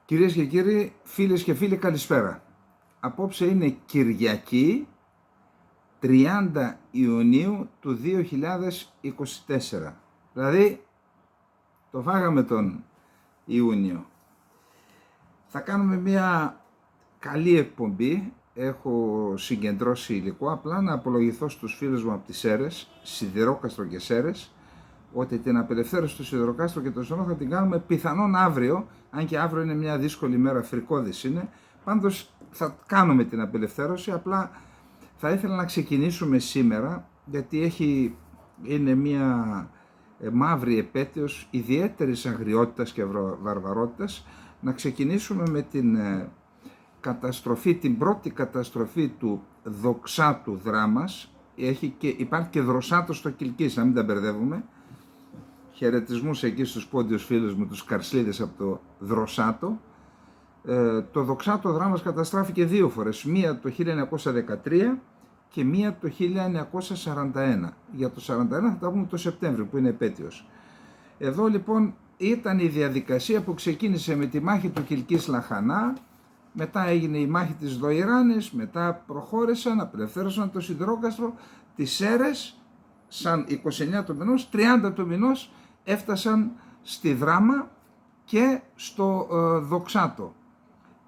Κυρίες και κύριοι, φίλες και φίλοι, καλησπέρα. Απόψε είναι Κυριακή, 30 Ιουνίου του 2024. Δηλαδή, το φάγαμε τον Ιούνιο. Θα κάνουμε μια καλή εκπομπή. Έχω συγκεντρώσει υλικό. Απλά να απολογηθώ στους φίλους μου από τις Σέρρες, Σιδηρόκαστρο και Σέρρες, ότι την απελευθέρωση του Σιδηροκάστρο και το Ζωνό θα την κάνουμε πιθανόν αύριο, αν και αύριο είναι μια δύσκολη μέρα, φρικώδης είναι. Πάντως θα κάνουμε την απελευθέρωση, απλά θα ήθελα να ξεκινήσουμε σήμερα, γιατί είναι μια μαύρη επέτειος ιδιαίτερης αγριότητας και βαρβαρότητας, να ξεκινήσουμε με την καταστροφή, την πρώτη καταστροφή του δοξάτου δράμας. Υπάρχει και δροσάτος στο Κιλκής, να μην τα μπερδεύουμε. Χαιρετισμούς εκεί στους πόντιους φίλους μου, τους Καρσλίδες από το Δροσάτο. Το δοξάτο δράμας καταστράφηκε δύο φορές, μία το 1913 και μία το 1941. Για το 1941 θα τα πούμε το Σεπτέμβριο που είναι επέτειος. Εδώ λοιπόν ήταν η διαδικασία που ξεκίνησε με τη μάχη του Κιλκής Λαχανά, μετά έγινε η μάχη της Δοϊράνης, μετά προχώρησαν, απελευθέρωσαν το Σιδηρόκαστρο, τις Σέρρες, σαν 29 του μηνός, 30 του μηνός έφτασαν στη Δράμα και στο Δοξάτο.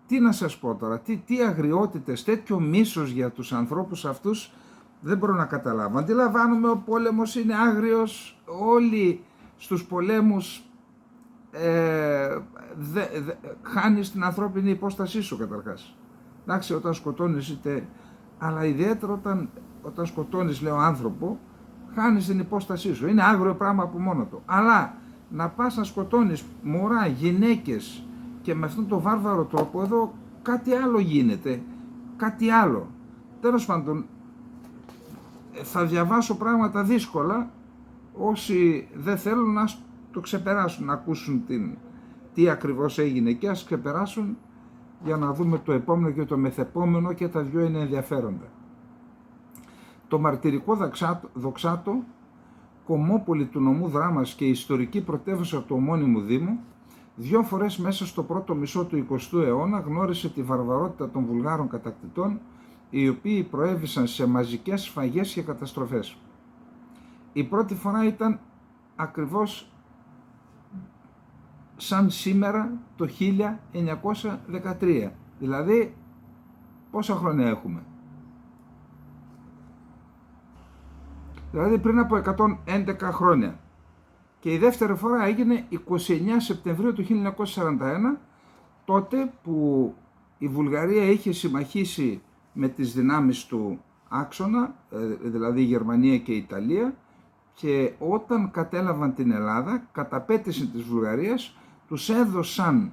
Τι να σας πω τώρα, τι αγριότητες, τέτοιο μίσος για τους ανθρώπους αυτούς δεν μπορώ να καταλάβω. Αντιλαμβάνομαι ο πόλεμος είναι άγριος, όλοι στους πολέμους χάνεις την ανθρώπινη υπόστασή σου καταρχάς. Εντάξει, όταν σκοτώνεις είτε, αλλά ιδιαίτερα όταν σκοτώνεις, λέω, άνθρωπο, χάνεις την υπόστασή σου. Είναι άγριο πράγμα από μόνο του. Αλλά να πας να σκοτώνεις μωρά, γυναίκες και με αυτόν τον βάρβαρο τρόπο, εδώ κάτι άλλο γίνεται. Κάτι άλλο. Τέλος πάντων, θα διαβάσω πράγματα δύσκολα. Όσοι δεν θέλουν να το ξεπεράσουν, να ακούσουν τι ακριβώς έγινε και ας ξεπεράσουν για να δούμε το επόμενο και το μεθεπόμενο, και τα δυο είναι ενδιαφέροντα. Το μαρτυρικό δοξάτο, κομμόπολη του νομού Δράμας και ιστορική πρωτεύουσα του ομώνυμου Δήμου, δύο φορές μέσα στο πρώτο μισό του 20ου αιώνα γνώρισε τη βαρβαρότητα των Βουλγάρων κατακτητών, οι οποίοι προέβησαν σε μαζικές σφαγές και καταστροφές. Η πρώτη φορά ήταν ακριβώς σαν σήμερα το 1913, δηλαδή πόσα χρόνια έχουμε. Δηλαδή πριν από 111 χρόνια. Και η δεύτερη φορά έγινε 29 Σεπτεμβρίου του 1941, τότε που η Βουλγαρία είχε συμμαχίσει με τις δυνάμεις του άξονα, δηλαδή η Γερμανία και η Ιταλία, και όταν κατέλαβαν την Ελλάδα, κατά πέτηση της Βουλγαρίας, τους έδωσαν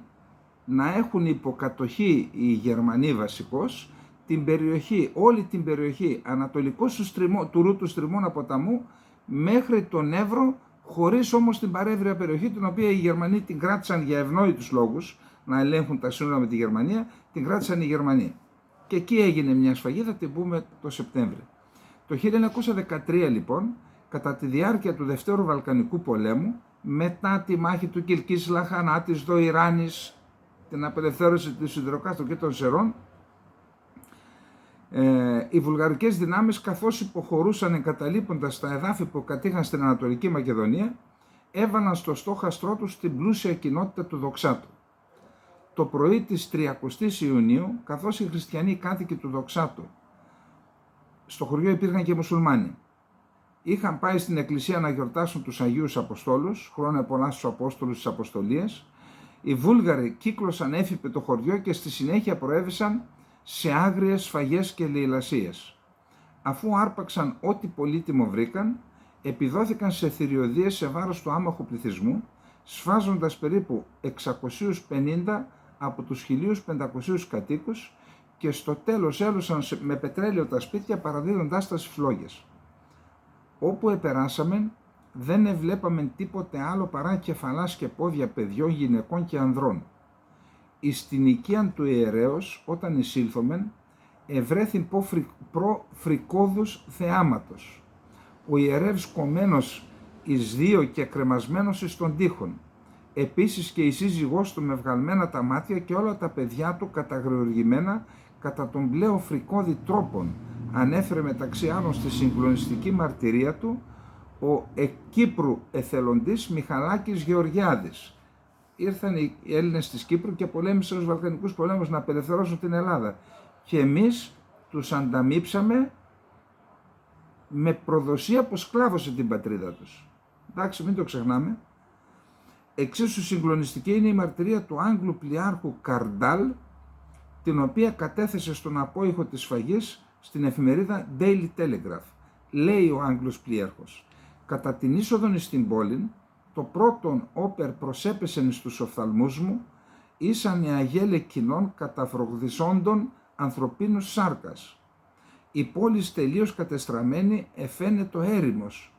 να έχουν υποκατοχή οι Γερμανοί βασικώς, την περιοχή, όλη την περιοχή ανατολικός του Ρούτου Στριμώνα ποταμού μέχρι τον Εύρο, χωρίς όμως την παρέβρια περιοχή, την οποία οι Γερμανοί την κράτησαν για ευνόητους λόγους, να ελέγχουν τα σύνορα με τη Γερμανία, την κράτησαν οι Γερμανοί. Και εκεί έγινε μια σφαγή, θα την πούμε το Σεπτέμβριο. Το 1913 λοιπόν, κατά τη διάρκεια του Δευτέρου Βαλκανικού Πολέμου, μετά τη μάχη του Κιλκής Λαχανά, της Δοϊράνης, την απελευθέρωση του Σιδηροκάστρου και των Σερών, οι βουλγαρικές δυνάμεις, καθώς υποχωρούσαν εγκαταλείποντας τα εδάφη που κατήχαν στην Ανατολική Μακεδονία, έβαλαν στο στόχαστρό τους την πλούσια κοινότητα του Δοξάτου. Το πρωί της 30ης Ιουνίου, καθώς οι χριστιανοί κάτοικοι του Δοξάτου, στο χωριό υπήρχαν και μουσουλμάνοι, είχαν πάει στην εκκλησία να γιορτάσουν τους Αγίους Αποστόλους, χρόνια πολλά στους Απόστολους της Αποστολίας, οι Βούλγαροι κύκλωσαν έφυπε το χωριό και στη συνέχεια προέβησαν σε άγριες σφαγές και λαιλασίες. Αφού άρπαξαν ό,τι πολύτιμο βρήκαν, επιδόθηκαν σε θηριωδίες σε βάρος του άμαχου πληθυσμού, σφάζοντας περίπου 650 από τους 1.500 κατοίκους και στο τέλος έλουσαν με πετρέλαιο τα σπίτια, παραδίδοντάς τα στις φλόγες. Όπου επεράσαμε, δεν εβλέπαμε τίποτε άλλο παρά κεφαλάς και πόδια παιδιών, γυναικών και ανδρών. Εις την οικίαν του ιερέως, όταν εισήλθομεν, ευρέθην προφρικόδους θεάματος. Ο ιερεύς κομμένος εις δύο και κρεμασμένος εις των τοίχων. Επίσης και η σύζυγός του με βγαλμένα τα μάτια και όλα τα παιδιά του καταγεωργημένα κατά τον πλέον φρικώδη τρόπον. Ανέφερε μεταξύ άλλων στη συγκλονιστική μαρτυρία του ο Κύπρου εθελοντής Μιχαλάκης Γεωργιάδης. Ήρθαν οι Έλληνες της Κύπρου και πολέμησαν στους Βαλκανικούς πολέμους να απελευθερώσουν την Ελλάδα. Και εμείς τους ανταμείψαμε με προδοσία που σκλάβωσε την πατρίδα τους. Εντάξει, μην το ξεχνάμε. Εξίσου συγκλονιστική είναι η μαρτυρία του Άγγλου πλοιάρχου Καρντάλ, την οποία κατέθεσε στον απόϊχο της σφαγής στην εφημερίδα Daily Telegraph. Λέει ο Άγγλος πλοιάρχος: «Κατά την είσοδον στην πόλη, το πρώτον όπερ προσέπεσεν στους οφθαλμούς μου, ήσαν οι αγέλε κοινών καταφρογδισόντων ανθρωπίνους σάρκας. Η πόλη τελείως κατεστραμμένη εφαίνεται έρημος,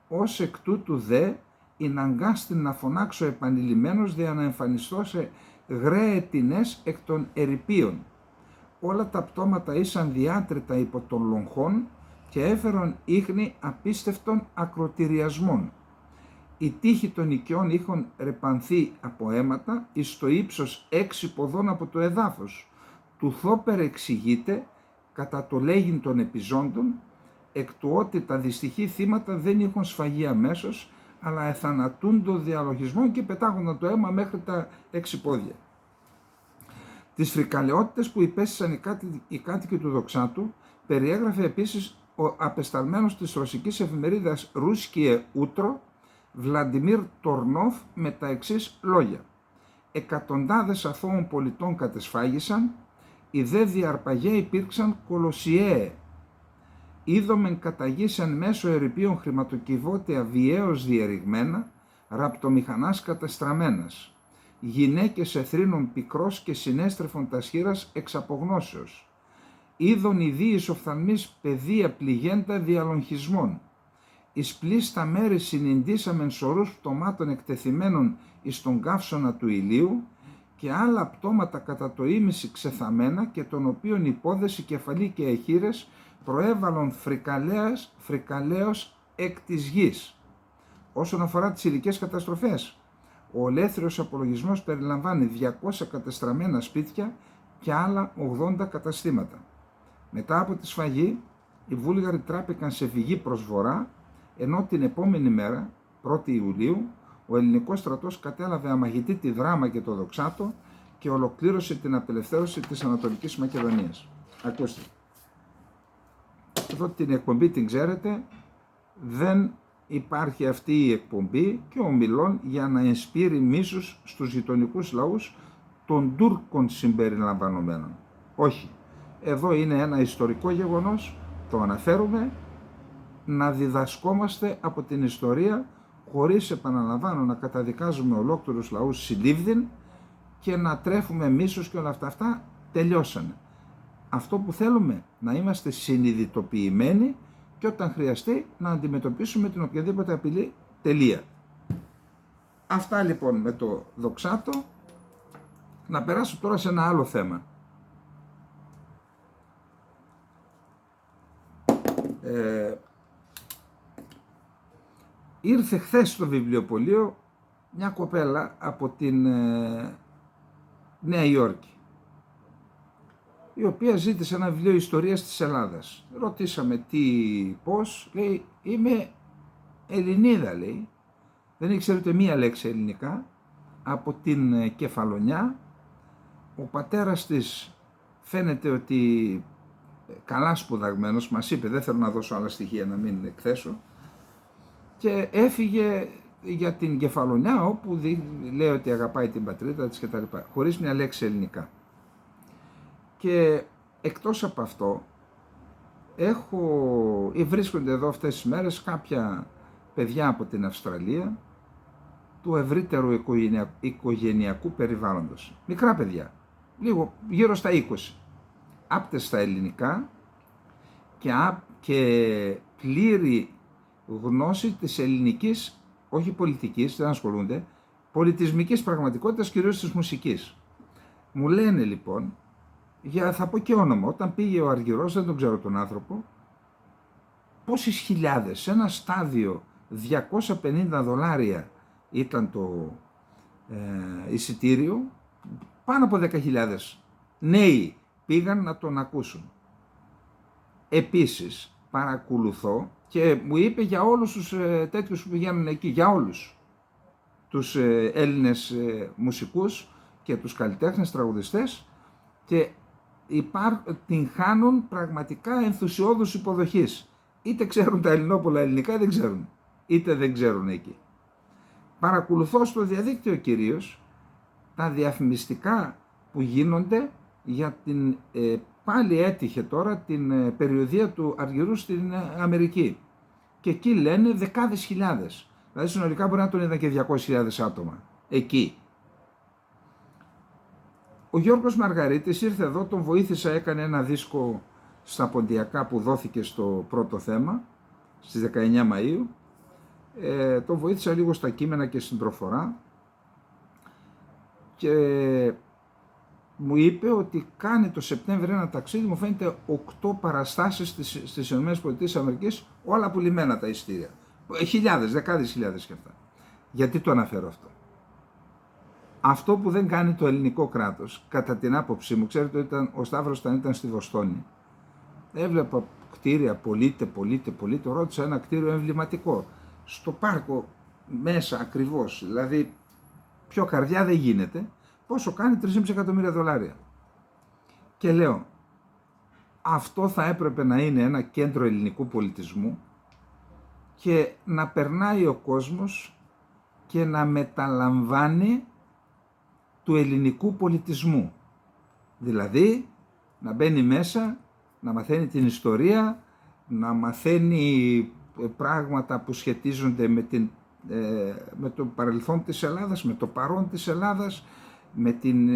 ως εκ τούτου δε ειναγκάστην να φωνάξω επανειλημμένος δια να εμφανιστώ σε γραίε τινές εκ των ερειπίων. Όλα τα πτώματα ήσαν διάτρητα υπό των λογχών και έφερον ίχνη απίστευτων ακροτηριασμών. Οι τείχοι των οικειών είχαν ρεπανθεί από αίματα εις το ύψος 6 ποδών από το εδάφος. Του θόπερ εξηγείται κατά το λέγειν των επιζώντων, εκ του ότι τα δυστυχή θύματα δεν είχαν σφαγεί αμέσως, αλλά εθανατούντο διαλογισμό και πετάγονταν το αίμα μέχρι τα 6 πόδια. Τις φρικαλαιότητες που υπέστησαν οι κάτοικοι του Δοξάτου περιέγραφε επίσης ο απεσταλμένος της ρωσικής εφημερίδας Ρούσκιε Ούτρο, Βλαντιμίρ Τορνόφ, με τα εξής λόγια: «Εκατοντάδες αθώων πολιτών κατεσφάγησαν, οι δε διαρπαγέ υπήρξαν κολοσιαίε. Είδομεν καταγήσαν μέσω ερειπίων χρηματοκιβώτια βιαίως διερριγμένα, ραπτομηχανάς κατεστραμμένας. Γυναίκες εθρίνων πικρός και συνέστρεφον τας χείρας εξ απογνώσεως. Είδον ιδίης οφθαλμής παιδεία πληγέντα διαλογισμών. Εις πλήστα μέρη συνηντήσαμεν σωρούς πτωμάτων εκτεθειμένων εις τον καύσωνα του ηλίου και άλλα πτώματα κατά το ίμιση ξεθαμένα και των οποίων υπόδεση κεφαλή και εχείρες προέβαλον φρικαλέως εκ της γης. Όσον αφορά τις υλικές καταστροφές, ο ολέθριος απολογισμός περιλαμβάνει 200 κατεστραμμένα σπίτια και άλλα 80 καταστήματα. Μετά από τη σφαγή, οι Βούλγαροι τράπηκαν σε φυγή προς βορρά, ενώ την επόμενη μέρα, 1η Ιουλίου, ο ελληνικός στρατός κατέλαβε αμαγητή τη Δράμα και το Δοξάτο και ολοκλήρωσε την απελευθέρωση της Ανατολικής Μακεδονίας. Ακούστε. Εδώ την εκπομπή την ξέρετε, δεν υπάρχει αυτή η εκπομπή και ομιλών για να ενспείρει μίσους στους γειτονικούς λαούς των Τούρκων συμπεριλαμβανομένων. Όχι. Εδώ είναι ένα ιστορικό γεγονός, το αναφέρουμε, να διδασκόμαστε από την ιστορία χωρίς, επαναλαμβάνω, να καταδικάζουμε ολόκληρους λαούς συλλήβδιν και να τρέφουμε μίσος και όλα αυτά τελειώσανε. Αυτό που θέλουμε, να είμαστε συνειδητοποιημένοι και όταν χρειαστεί να αντιμετωπίσουμε την οποιαδήποτε απειλή, τελεία. Αυτά λοιπόν με το Δοξάτο. Να περάσω τώρα σε ένα άλλο θέμα. Ήρθε χθες στο βιβλιοπωλείο μια κοπέλα από την Νέα Υόρκη, η οποία ζήτησε ένα βιβλίο ιστορίας της Ελλάδας. Ρωτήσαμε τι, πώς, λέει, είμαι Ελληνίδα, λέει, δεν ήξερε ούτε μία λέξη ελληνικά, από την Κεφαλονιά. Ο πατέρας της φαίνεται ότι καλά σπουδαγμένος, μας είπε, δεν θέλω να δώσω άλλα στοιχεία να μην εκθέσω, και έφυγε για την Κεφαλονιά, όπου λέει ότι αγαπάει την πατρίδα της κτλ. Χωρίς μια λέξη ελληνικά. Και εκτός από αυτό, βρίσκονται εδώ αυτές τις μέρες κάποια παιδιά από την Αυστραλία, του ευρύτερου οικογενειακού περιβάλλοντος. Μικρά παιδιά, λίγο γύρω στα 20, άπτες στα ελληνικά και πλήρη γνώση της ελληνικής, όχι πολιτικής, δεν ασχολούνται, πολιτισμικής πραγματικότητας, κυρίως της μουσικής. Μου λένε λοιπόν, θα πω και όνομα, όταν πήγε ο Αργυρός, δεν τον ξέρω τον άνθρωπο, πόσες χιλιάδες, σε ένα στάδιο $250 ήταν εισιτήριο, πάνω από 10.000 νέοι πήγαν να τον ακούσουν. Επίσης παρακολουθώ και μου είπε για όλους τους τέτοιους που πηγαίνουν εκεί, για όλους τους Έλληνες μουσικούς και τους καλλιτέχνες τραγουδιστές, και την χάνουν πραγματικά ενθουσιώδους υποδοχής. Είτε ξέρουν τα ελληνόπουλα ελληνικά, δεν ξέρουν, είτε δεν ξέρουν εκεί. Παρακολουθώ στο διαδίκτυο κυρίως τα διαφημιστικά που γίνονται για την, πάλι έτυχε τώρα, την περιοδεία του Αργυρού στην Αμερική. Και εκεί λένε δεκάδες χιλιάδες. Δηλαδή συνολικά μπορεί να τον είδαν και 200.000 άτομα εκεί. Ο Γιώργος Μαργαρίτης ήρθε εδώ, τον βοήθησα, έκανε ένα δίσκο στα Ποντιακά που δόθηκε στο πρώτο θέμα στις 19 Μαΐου. Τον βοήθησα λίγο στα κείμενα και στην προφορά και μου είπε ότι κάνει το Σεπτέμβριο ένα ταξίδι, μου φαίνεται 8 παραστάσεις στις ΗΠΑ, όλα πουλημένα τα ειστήρια. Χιλιάδες, δεκάδες χιλιάδες και αυτά. Γιατί το αναφέρω αυτό? Αυτό που δεν κάνει το ελληνικό κράτος, κατά την άποψή μου, ξέρετε ότι ο Σταύρος όταν ήταν στη Βοστόνη, έβλεπα κτίρια, πωλείται, ρώτησα ένα κτίριο εμβληματικό, στο πάρκο μέσα ακριβώς, δηλαδή πιο καρδιά δεν γίνεται, πόσο κάνει? 3,5 εκατομμύρια δολάρια. Και λέω, αυτό θα έπρεπε να είναι ένα κέντρο ελληνικού πολιτισμού και να περνάει ο κόσμος και να μεταλαμβάνει του ελληνικού πολιτισμού. Δηλαδή, να μπαίνει μέσα, να μαθαίνει την ιστορία, να μαθαίνει πράγματα που σχετίζονται με το παρελθόν της Ελλάδας, με το παρόν της Ελλάδας, με την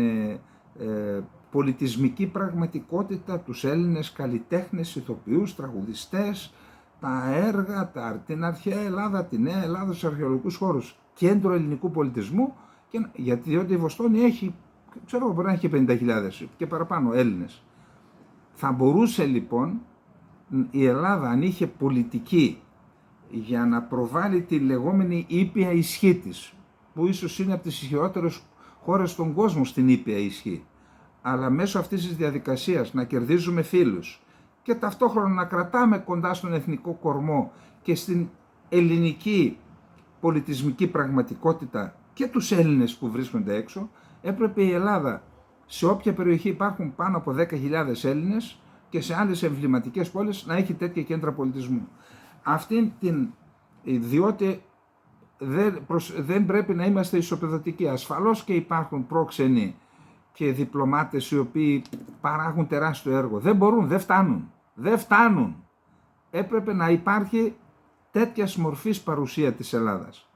πολιτισμική πραγματικότητα, τους Έλληνες καλλιτέχνες, ηθοποιούς, τραγουδιστές, τα έργα, την αρχαία Ελλάδα, τη νέα Ελλάδα, στους αρχαιολογικούς χώρους, κέντρο ελληνικού πολιτισμού, διότι η Βοστόνη έχει, ξέρω, μπορεί να έχει 50.000 και παραπάνω Έλληνες. Θα μπορούσε λοιπόν η Ελλάδα, αν είχε πολιτική για να προβάλλει τη λεγόμενη ήπια ισχύ της, που ίσως είναι από τις ισχυρότερες χώρες στον κόσμο στην ήπια ισχύ, αλλά μέσω αυτής της διαδικασίας να κερδίζουμε φίλους και ταυτόχρονα να κρατάμε κοντά στον εθνικό κορμό και στην ελληνική πολιτισμική πραγματικότητα και τους Έλληνες που βρίσκονται έξω, έπρεπε η Ελλάδα, σε όποια περιοχή υπάρχουν πάνω από 10.000 Έλληνες και σε άλλες εμβληματικές πόλεις, να έχει τέτοια κέντρα πολιτισμού. Διότι δεν πρέπει να είμαστε ισοπεδωτικοί. Ασφαλώς και υπάρχουν πρόξενοι και διπλωμάτες οι οποίοι παράγουν τεράστιο έργο. Δεν μπορούν, δεν φτάνουν. Έπρεπε να υπάρχει τέτοια μορφής παρουσία της Ελλάδας.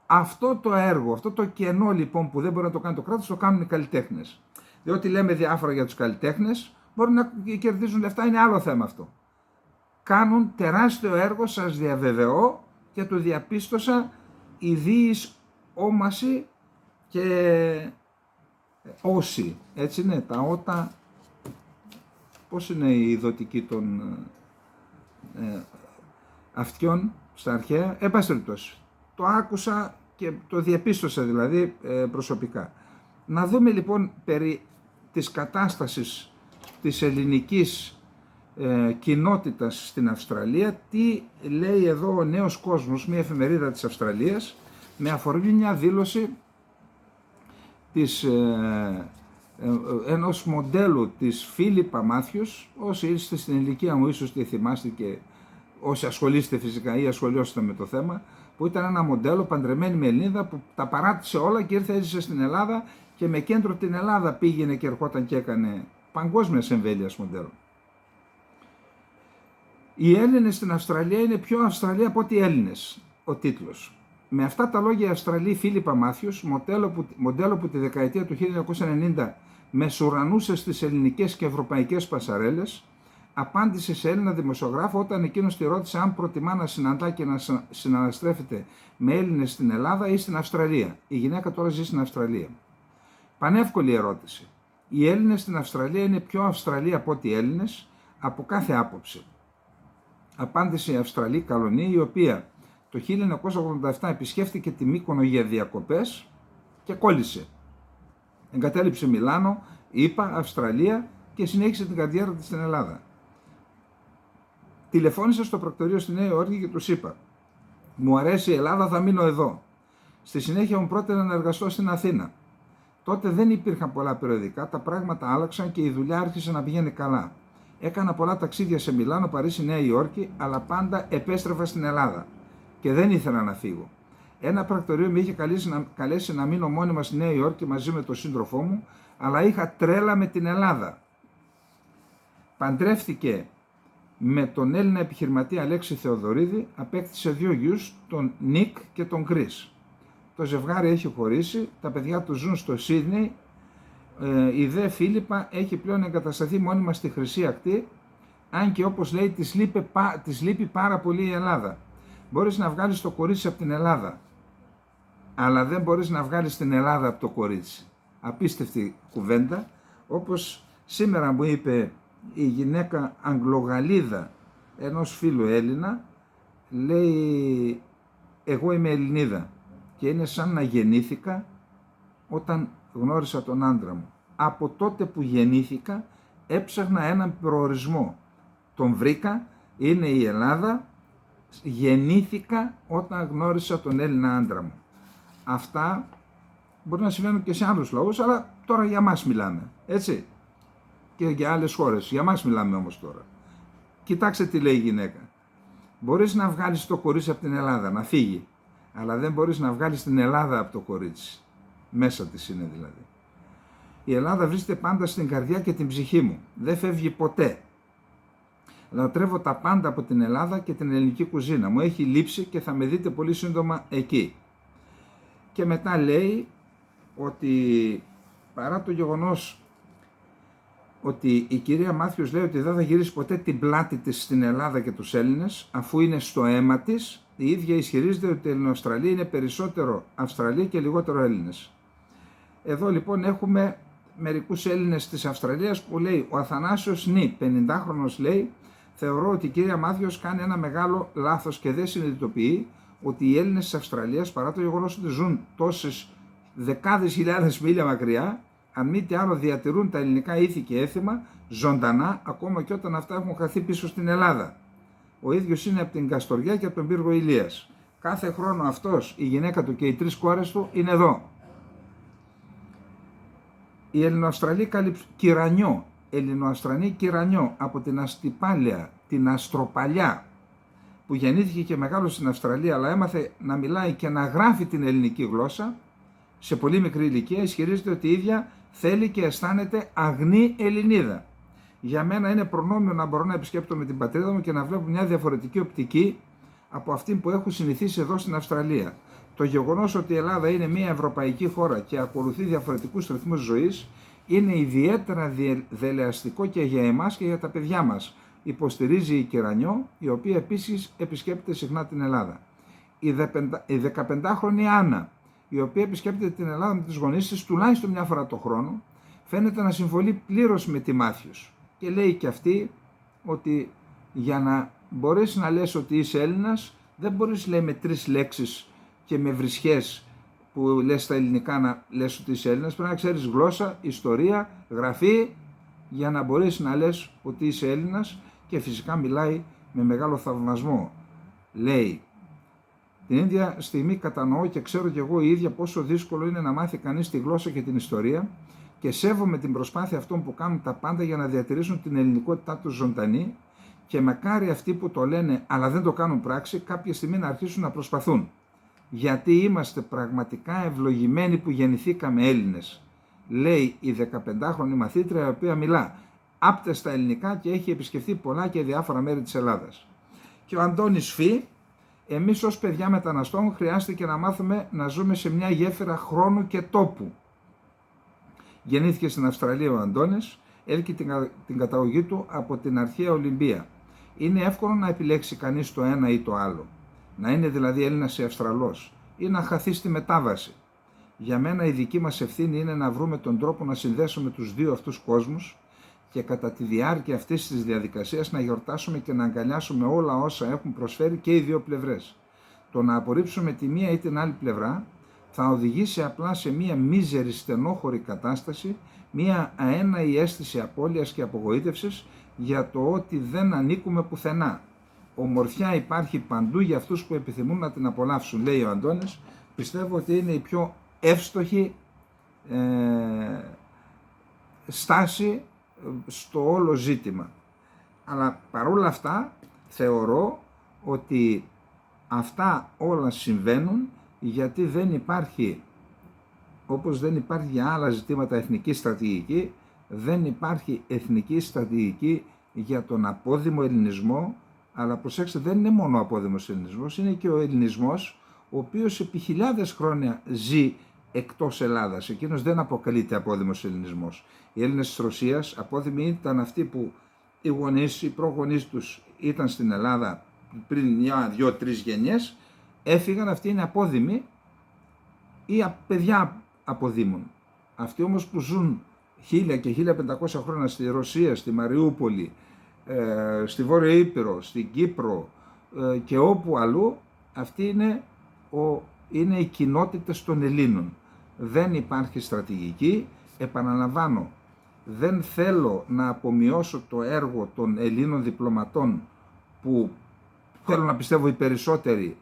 Αυτό το έργο, αυτό το κενό λοιπόν που δεν μπορεί να το κάνει το κράτος, το κάνουν οι καλλιτέχνες. Διότι λέμε διάφορα για τους καλλιτέχνες, μπορεί να κερδίζουν λεφτά, είναι άλλο θέμα αυτό. Κάνουν τεράστιο έργο, σας διαβεβαιώ, και το διαπίστωσα ιδίης όμαση και όση. Έτσι είναι, τα ότα, πώς είναι η ειδωτική των αυτιών στα αρχαία, εν πάση περιπτώσει. Το άκουσα και το διαπίστωσα δηλαδή προσωπικά. Να δούμε λοιπόν περί της κατάστασης της ελληνικής κοινότητας στην Αυστραλία, τι λέει εδώ ο Νέος Κόσμος, μια εφημερίδα της Αυστραλίας, με αφορμή μια δήλωση ενός μοντέλου της Φίλιππα Μάθιους. Όσοι είστε στην ηλικία μου ίσως τη θυμάστε, και όσοι ασχολείστε φυσικά ή ασχολιώσετε με το θέμα, που ήταν ένα μοντέλο παντρεμένη με Ελληνίδα που τα παράτησε όλα και ήρθε, έζησε στην Ελλάδα και με κέντρο την Ελλάδα πήγαινε και ερχόταν και έκανε παγκόσμιας εμβέλειας μοντέλο. Οι Έλληνες στην Αυστραλία είναι πιο Αυστραλία από ότι οι Έλληνες, ο τίτλος. Με αυτά τα λόγια η Αυστραλή Φίλιππα Μάθιους, μοντέλο που τη δεκαετία του 1990 μεσουρανούσε στις ελληνικές και ευρωπαϊκές πασαρέλες, απάντησε σε Έλληνα δημοσιογράφο όταν εκείνος τη ρώτησε αν προτιμά να συναντά και να συναναστρέφεται με Έλληνες στην Ελλάδα ή στην Αυστραλία. Η γυναίκα τώρα ζει στην Αυστραλία. Πανεύκολη ερώτηση. Οι Έλληνες στην Αυστραλία είναι πιο Αυστραλοί από ότι οι Έλληνες από κάθε άποψη. Απάντησε η Αυστραλή Καλονή, η οποία το 1987 επισκέφθηκε τη Μύκονο για διακοπές και κόλλησε. Εγκατέλειψε Μιλάνο, ΗΠΑ, Αυστραλία και συνέχισε την καριέρα της στην Ελλάδα. Τηλεφώνησα στο πρακτορείο στη Νέα Υόρκη και τους είπα: μου αρέσει η Ελλάδα, θα μείνω εδώ. Στη συνέχεια μου πρότεινε να εργαστώ στην Αθήνα. Τότε δεν υπήρχαν πολλά περιοδικά, τα πράγματα άλλαξαν και η δουλειά άρχισε να πηγαίνει καλά. Έκανα πολλά ταξίδια σε Μιλάνο, Παρίσι, Νέα Υόρκη, αλλά πάντα επέστρεφα στην Ελλάδα και δεν ήθελα να φύγω. Ένα πρακτορείο με είχε καλέσει να μείνω μόνιμα στη Νέα Υόρκη μαζί με τον σύντροφό μου, αλλά είχα τρέλα με την Ελλάδα. Παντρεύτηκε με τον Έλληνα επιχειρηματία Αλέξη Θεοδωρίδη, απέκτησε 2 γιους, τον Νίκ και τον Κρίς. Το ζευγάρι έχει χωρίσει, τα παιδιά του ζουν στο Σίδνεϊ, η δε Φίλιππα έχει πλέον εγκατασταθεί μόνιμα στη Χρυσή Ακτή, αν και όπως λέει της λείπει πάρα πολύ η Ελλάδα. Μπορείς να βγάλεις το κορίτσι από την Ελλάδα, αλλά δεν μπορείς να βγάλεις την Ελλάδα από το κορίτσι. Απίστευτη κουβέντα, όπως σήμερα μου είπε η γυναίκα Αγγλογαλλίδα ενός φίλου Έλληνα, λέει: εγώ είμαι Ελληνίδα και είναι σαν να γεννήθηκα όταν γνώρισα τον άντρα μου. Από τότε που γεννήθηκα έψαχνα έναν προορισμό. Τον βρήκα, είναι η Ελλάδα, γεννήθηκα όταν γνώρισα τον Έλληνα άντρα μου. Αυτά μπορεί να συμβαίνουν και σε άλλους λαούς, αλλά τώρα για μας μιλάμε, έτσι. Και για άλλες χώρες, για μας μιλάμε όμως τώρα. Κοιτάξτε τι λέει η γυναίκα. Μπορείς να βγάλεις το κορίτσι από την Ελλάδα, να φύγει, αλλά δεν μπορείς να βγάλεις την Ελλάδα από το κορίτσι. Μέσα της είναι δηλαδή. Η Ελλάδα βρίσκεται πάντα στην καρδιά και την ψυχή μου. Δεν φεύγει ποτέ. Λατρεύω τα πάντα από την Ελλάδα και την ελληνική κουζίνα. Μου έχει λείψει και θα με δείτε πολύ σύντομα εκεί. Και μετά λέει ότι παρά το γεγονός ότι η κυρία Μάθιος λέει ότι δεν θα γυρίσει ποτέ την πλάτη της στην Ελλάδα και τους Έλληνες, αφού είναι στο αίμα της, η ίδια ισχυρίζεται ότι η Ελληνοαυστραλία είναι περισσότερο Αυστραλία και λιγότερο Έλληνες. Εδώ λοιπόν έχουμε μερικούς Έλληνες της Αυστραλίας που λέει ο Αθανάσιος Νι, 50χρονος λέει, θεωρώ ότι η κυρία Μάθιος κάνει ένα μεγάλο λάθος και δεν συνειδητοποιεί ότι οι Έλληνες της Αυστραλίας, παρά το γεγονός ότι ζουν τόσες δεκάδες χιλιάδες μίλια μακριά, αν μη τι άλλο διατηρούν τα ελληνικά ήθη και έθιμα ζωντανά, ακόμα και όταν αυτά έχουν χαθεί πίσω στην Ελλάδα. Ο ίδιος είναι από την Καστοριά και από τον πύργο Ηλίας. Κάθε χρόνο αυτός, η γυναίκα του και οι 3 κόρες του είναι εδώ. Η Ελληνοαυστραλή Κυρανιό από την Αστυπάλαια, την Αστροπαλιά, που γεννήθηκε και μεγάλωσε στην Αυστραλία, αλλά έμαθε να μιλάει και να γράφει την ελληνική γλώσσα, σε πολύ μικρή ηλικία ισχυρίζεται ότι η ίδια θέλει και αισθάνεται αγνή Ελληνίδα. Για μένα είναι προνόμιο να μπορώ να επισκέπτομαι την πατρίδα μου και να βλέπω μια διαφορετική οπτική από αυτή που έχω συνηθίσει εδώ στην Αυστραλία. Το γεγονός ότι η Ελλάδα είναι μια ευρωπαϊκή χώρα και ακολουθεί διαφορετικούς ρυθμούς ζωής είναι ιδιαίτερα δελεαστικό και για εμάς και για τα παιδιά μας, υποστηρίζει η Κυρανιό, η οποία επίσης επισκέπτεται συχνά την Ελλάδα. Η 15χρονη Άννα, η οποία επισκέπτεται την Ελλάδα με τις γονείς της τουλάχιστον μια φορά το χρόνο, φαίνεται να συμφωνεί πλήρως με τη Μάθιος και λέει και αυτή ότι για να μπορείς να λες ότι είσαι Έλληνας, δεν μπορείς λέει με 3 λέξεις και με βρισχές που λες στα ελληνικά να λες ότι είσαι Έλληνας, πρέπει να ξέρεις γλώσσα, ιστορία, γραφή για να μπορείς να λες ότι είσαι Έλληνας και φυσικά μιλάει με μεγάλο θαυμασμό. Λέει, την ίδια στιγμή κατανοώ και ξέρω κι εγώ η ίδια πόσο δύσκολο είναι να μάθει κανείς τη γλώσσα και την ιστορία και σέβομαι την προσπάθεια αυτών που κάνουν τα πάντα για να διατηρήσουν την ελληνικότητά τους ζωντανή και μακάρι αυτοί που το λένε αλλά δεν το κάνουν πράξη κάποια στιγμή να αρχίσουν να προσπαθούν. Γιατί είμαστε πραγματικά ευλογημένοι που γεννηθήκαμε Έλληνες, λέει η 15χρονη μαθήτρια η οποία μιλά άπτεστα ελληνικά και έχει επισκεφθεί πολλά και διάφορα μέρη της Ελλάδας. Και ο Αντώνης Φι, εμείς ως παιδιά μεταναστών χρειάστηκε να μάθουμε να ζούμε σε μια γέφυρα χρόνου και τόπου. Γεννήθηκε στην Αυστραλία ο Αντώνης, έλκει την καταγωγή του από την αρχαία Ολυμπία. Είναι εύκολο να επιλέξει κανείς το ένα ή το άλλο. Να είναι δηλαδή Έλληνας ή Αυστραλός ή να χαθεί στη μετάβαση. Για μένα η δική μας ευθύνη είναι να βρούμε τον τρόπο να συνδέσουμε τους δύο αυτούς κόσμους και κατά τη διάρκεια αυτής της διαδικασίας να γιορτάσουμε και να αγκαλιάσουμε όλα όσα έχουν προσφέρει και οι δύο πλευρές. Το να απορρίψουμε τη μία ή την άλλη πλευρά θα οδηγήσει απλά σε μία μίζερη στενόχωρη κατάσταση, μία αέναη αίσθηση απώλειας και απογοήτευσης για το ότι δεν ανήκουμε πουθενά. Ομορφιά υπάρχει παντού για αυτούς που επιθυμούν να την απολαύσουν, λέει ο Αντώνης. Πιστεύω ότι είναι η πιο εύστοχη στάση στο όλο ζήτημα. Αλλά παρόλα αυτά θεωρώ ότι αυτά όλα συμβαίνουν γιατί δεν υπάρχει, όπως δεν υπάρχει για άλλα ζητήματα εθνική στρατηγική, δεν υπάρχει εθνική στρατηγική για τον απόδημο ελληνισμό. Αλλά προσέξτε, δεν είναι μόνο ο απόδημος ελληνισμός, είναι και ο ελληνισμός ο οποίος επί χιλιάδες χρόνια ζει εκτός Ελλάδας. Εκείνος δεν αποκαλείται απόδημος ελληνισμός. Οι Έλληνες της Ρωσίας απόδημοι ήταν αυτοί που οι γονείς, οι προγονείς τους ήταν στην Ελλάδα πριν μια, 2-3 γενιές, έφυγαν, αυτοί είναι απόδημοι ή παιδιά αποδήμων. Αυτοί όμως που ζουν 1000 και 1500 χρόνια στη Ρωσία, στη Μαριούπολη, στη Βόρεια Ήπειρο, στην Κύπρο και όπου αλλού, αυτοί είναι οι κοινότητες των Ελλήνων. Δεν υπάρχει στρατηγική. Επαναλαμβάνω, δεν θέλω να απομειώσω το έργο των Ελλήνων διπλωματών που θέλω να πιστεύω οι περισσότεροι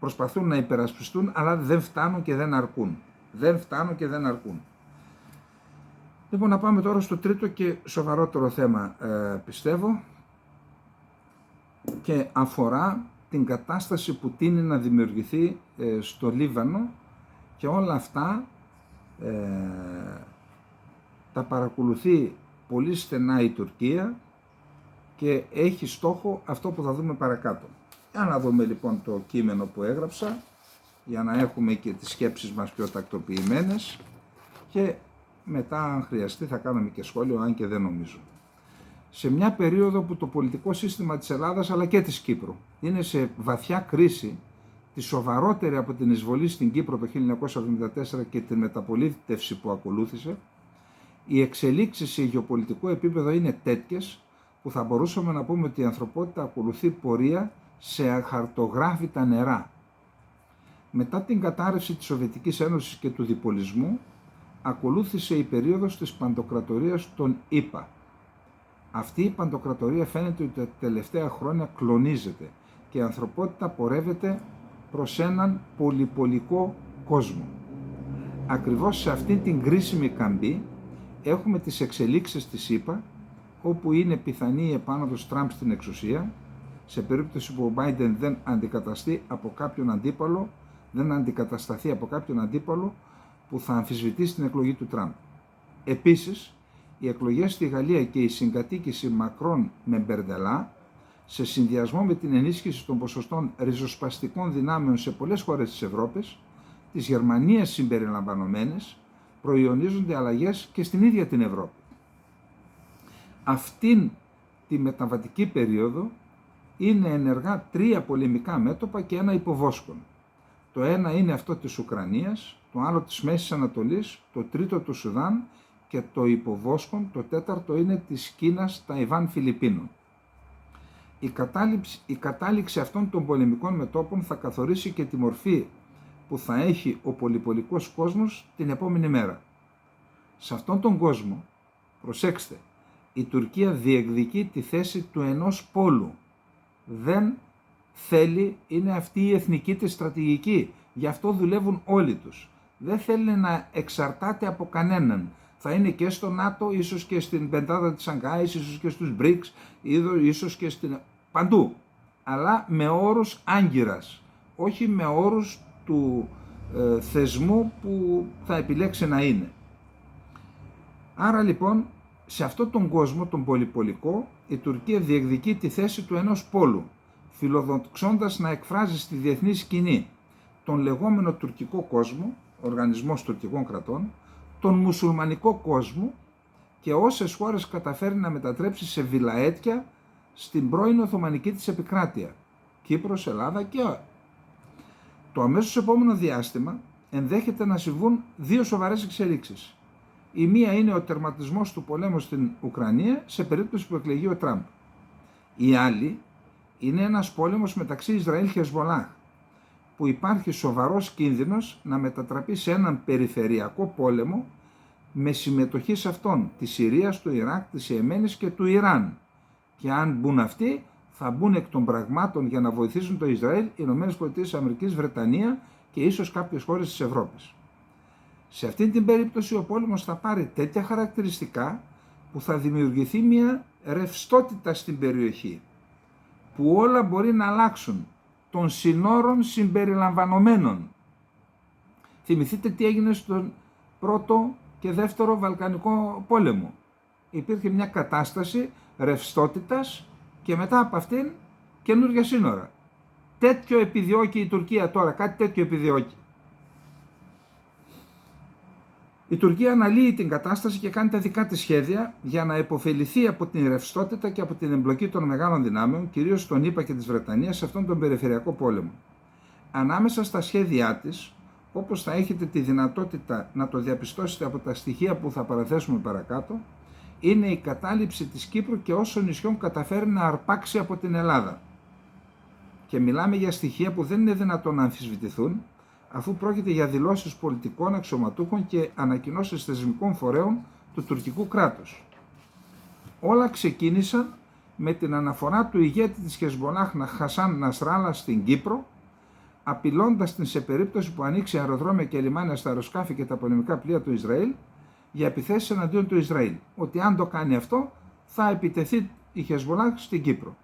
προσπαθούν να υπερασπιστούν, αλλά δεν φτάνουν και δεν αρκούν. Δεν φτάνουν και δεν αρκούν. Λοιπόν, να πάμε τώρα στο τρίτο και σοβαρότερο θέμα, πιστεύω, και αφορά την κατάσταση που τείνει να δημιουργηθεί στο Λίβανο, και όλα αυτά τα παρακολουθεί πολύ στενά η Τουρκία και έχει στόχο αυτό που θα δούμε παρακάτω. Για να δούμε λοιπόν το κείμενο που έγραψα, για να έχουμε και τις σκέψεις μας πιο τακτοποιημένες, και μετά αν χρειαστεί θα κάνουμε και σχόλιο, αν και δεν νομίζω. Σε μια περίοδο που το πολιτικό σύστημα της Ελλάδας αλλά και της Κύπρου είναι σε βαθιά κρίση, τη σοβαρότερη από την εισβολή στην Κύπρο το 1974 και την μεταπολίτευση που ακολούθησε, οι εξελίξεις σε γεωπολιτικό επίπεδο είναι τέτοιες που θα μπορούσαμε να πούμε ότι η ανθρωπότητα ακολουθεί πορεία σε αχαρτογράφητα νερά. Μετά την κατάρρευση της Σοβιετικής Ένωσης και του διπολισμού, ακολούθησε η περίοδος της παντοκρατορίας των ΗΠΑ. Αυτή η παντοκρατορία φαίνεται ότι τα τελευταία χρόνια κλονίζεται και η ανθρωπότητα πορεύεται προς έναν πολυπολικό κόσμο. Ακριβώς σε αυτή την κρίσιμη καμπή έχουμε τις εξελίξεις της ΗΠΑ, όπου είναι πιθανή η επάνωδος Τραμπ στην εξουσία, σε περίπτωση που ο Biden δεν αντικατασταθεί από κάποιον αντίπαλο που θα αμφισβητήσει την εκλογή του Τραμπ. Επίσης, οι εκλογές στη Γαλλία και η συγκατοίκηση Μακρόν με Μπερντελά, σε συνδυασμό με την ενίσχυση των ποσοστών ριζοσπαστικών δυνάμεων σε πολλές χώρες της Ευρώπης, της Γερμανίας συμπεριλαμβανομένες, προϊονίζονται αλλαγές και στην ίδια την Ευρώπη. Αυτήν τη μεταβατική περίοδο είναι ενεργά 3 πολεμικά μέτωπα και ένα υποβόσκον. Το ένα είναι αυτό της Ουκρανίας, το άλλο της Μέσης Ανατολής, το τρίτο του Σουδάν και το υποβόσκον, το τέταρτο είναι της Κίνας, Ταϊβάν, Φιλιππίνων. Η κατάληξη αυτών των πολεμικών μετώπων θα καθορίσει και τη μορφή που θα έχει ο πολυπολικός κόσμος την επόμενη μέρα. Σε αυτόν τον κόσμο, προσέξτε, η Τουρκία διεκδικεί τη θέση του ενός πόλου. Δεν θέλει, είναι αυτή η εθνική της στρατηγική, γι' αυτό δουλεύουν όλοι τους. Δεν θέλει να εξαρτάται από κανέναν. Θα είναι και στο ΝΑΤΟ, ίσως και στην πεντάδα της Σανγκάης, ίσως και στους BRICS, ίσως και παντού. Αλλά με όρους άγκυρας, όχι με όρους του θεσμού που θα επιλέξει να είναι. Άρα λοιπόν, σε αυτόν τον κόσμο, τον πολυπολικό, η Τουρκία διεκδικεί τη θέση του ενός πόλου, φιλοδοξώντας να εκφράζει στη διεθνή σκηνή τον λεγόμενο τουρκικό κόσμο, οργανισμός τουρκικών κρατών, τον μουσουλμανικό κόσμο και όσες χώρες καταφέρει να μετατρέψει σε βιλαέτια στην πρώην Οθωμανική της επικράτεια, Κύπρος, Ελλάδα και το αμέσως επόμενο διάστημα ενδέχεται να συμβούν 2 σοβαρές εξελίξεις. Η μία είναι ο τερματισμός του πολέμου στην Ουκρανία σε περίπτωση που εκλεγεί ο Τραμπ. Η άλλη είναι ένας πόλεμος μεταξύ Ισραήλ και Χεσμολάχ, που υπάρχει σοβαρός κίνδυνος να μετατραπεί σε έναν περιφερειακό πόλεμο με συμμετοχή σε αυτόν της Συρίας, του Ιράκ, της Ιεμένης και του Ιράν. Και αν μπουν αυτοί, θα μπουν εκ των πραγμάτων για να βοηθήσουν το Ισραήλ, οι ΗΠΑ, Βρετανία και ίσως κάποιες χώρες της Ευρώπης. Σε αυτή την περίπτωση ο πόλεμος θα πάρει τέτοια χαρακτηριστικά που θα δημιουργηθεί μια ρευστότητα στην περιοχή, που όλα μπορεί να αλλάξουν, των συνόρων συμπεριλαμβανομένων. Θυμηθείτε τι έγινε στον πρώτο και δεύτερο Βαλκανικό πόλεμο. Υπήρχε μια κατάσταση ρευστότητας και μετά από αυτήν καινούργια σύνορα. Τέτοιο επιδιώκει η Τουρκία τώρα, κάτι τέτοιο επιδιώκει. Η Τουρκία αναλύει την κατάσταση και κάνει τα δικά της σχέδια για να υποφεληθεί από την ρευστότητα και από την εμπλοκή των μεγάλων δυνάμεων, κυρίως των ΗΠΑ και της Βρετανίας, σε αυτόν τον περιφερειακό πόλεμο. Ανάμεσα στα σχέδιά της, όπως θα έχετε τη δυνατότητα να το διαπιστώσετε από τα στοιχεία που θα παραθέσουμε παρακάτω, είναι η κατάληψη της Κύπρου και όσων νησιών καταφέρει να αρπάξει από την Ελλάδα. Και μιλάμε για στοιχεία που δεν είναι δυνατόν να αμφισβητηθούν, αφού πρόκειται για δηλώσεις πολιτικών αξιωματούχων και ανακοινώσεις θεσμικών φορέων του τουρκικού κράτους. Όλα ξεκίνησαν με την αναφορά του ηγέτη της Χεσμολάχ Χασάν Νασράλα στην Κύπρο, απειλώντας την σε περίπτωση που ανοίξει αεροδρόμια και λιμάνια στα αεροσκάφη και τα πολεμικά πλοία του Ισραήλ για επιθέσεις εναντίον του Ισραήλ. Ότι αν το κάνει αυτό θα επιτεθεί η Χεσμολάχ στην Κύπρο.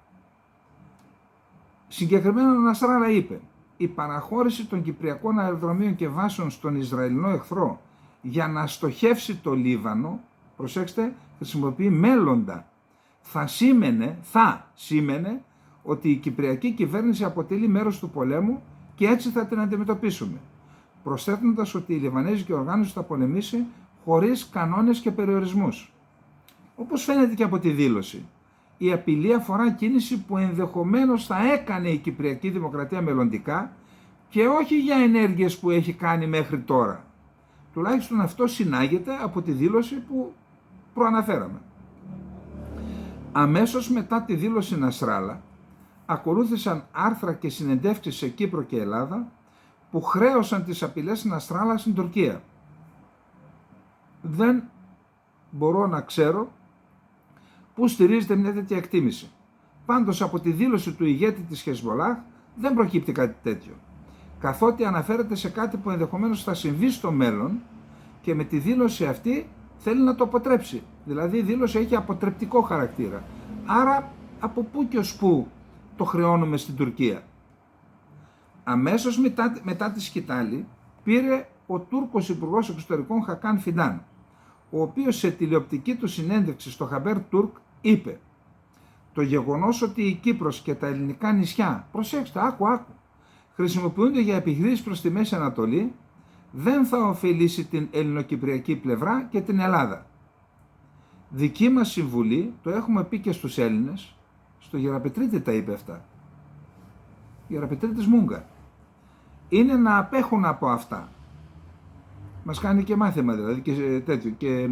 Συγκεκριμένα ο Νασράλα είπε: η παραχώρηση των κυπριακών αεροδρομίων και βάσεων στον Ισραηλινό εχθρό για να στοχεύσει το Λίβανο, προσέξτε, χρησιμοποιεί μέλλοντα, θα σήμαινε ότι η κυπριακή κυβέρνηση αποτελεί μέρος του πολέμου και έτσι θα την αντιμετωπίσουμε, προσθέτοντας ότι η Λιβανέζικη οργάνωση θα πολεμήσει χωρίς κανόνες και περιορισμούς. Όπως φαίνεται και από τη δήλωση, η απειλή αφορά κίνηση που ενδεχομένως θα έκανε η Κυπριακή Δημοκρατία μελλοντικά και όχι για ενέργειες που έχει κάνει μέχρι τώρα. Τουλάχιστον αυτό συνάγεται από τη δήλωση που προαναφέραμε. Αμέσως μετά τη δήλωση Νασράλα ακολούθησαν άρθρα και συνεντεύξεις σε Κύπρο και Ελλάδα που χρέωσαν τις απειλές Νασράλα στην Τουρκία. Δεν μπορώ να ξέρω πού στηρίζεται μια τέτοια εκτίμηση. Πάντως από τη δήλωση του ηγέτη της Χεσμολάχ δεν προκύπτει κάτι τέτοιο, καθότι αναφέρεται σε κάτι που ενδεχομένως θα συμβεί στο μέλλον και με τη δήλωση αυτή θέλει να το αποτρέψει. Δηλαδή η δήλωση έχει αποτρεπτικό χαρακτήρα. Άρα από πού και ως πού το χρεώνουμε στην Τουρκία. Αμέσως μετά τη σκητάλη πήρε ο Τούρκος Υπουργός Εξωτερικών Χακάν Φιντάν, ο οποίος σε τηλεοπτική του συνέντευξη στο Χαμπέρ Τούρκ είπε: το γεγονός ότι η Κύπρος και τα ελληνικά νησιά, προσέξτε, άκου, χρησιμοποιούνται για επιχειρήσεις προς τη Μέση Ανατολή, δεν θα ωφελήσει την ελληνοκυπριακή πλευρά και την Ελλάδα. Δική μας συμβουλή, το έχουμε πει και στους Έλληνες, στο Γεραπετρίτη τα είπε αυτά, Γεραπετρίτης Μούγκα, είναι να απέχουν από αυτά. Μας κάνει και μάθημα δηλαδή και τέτοιο και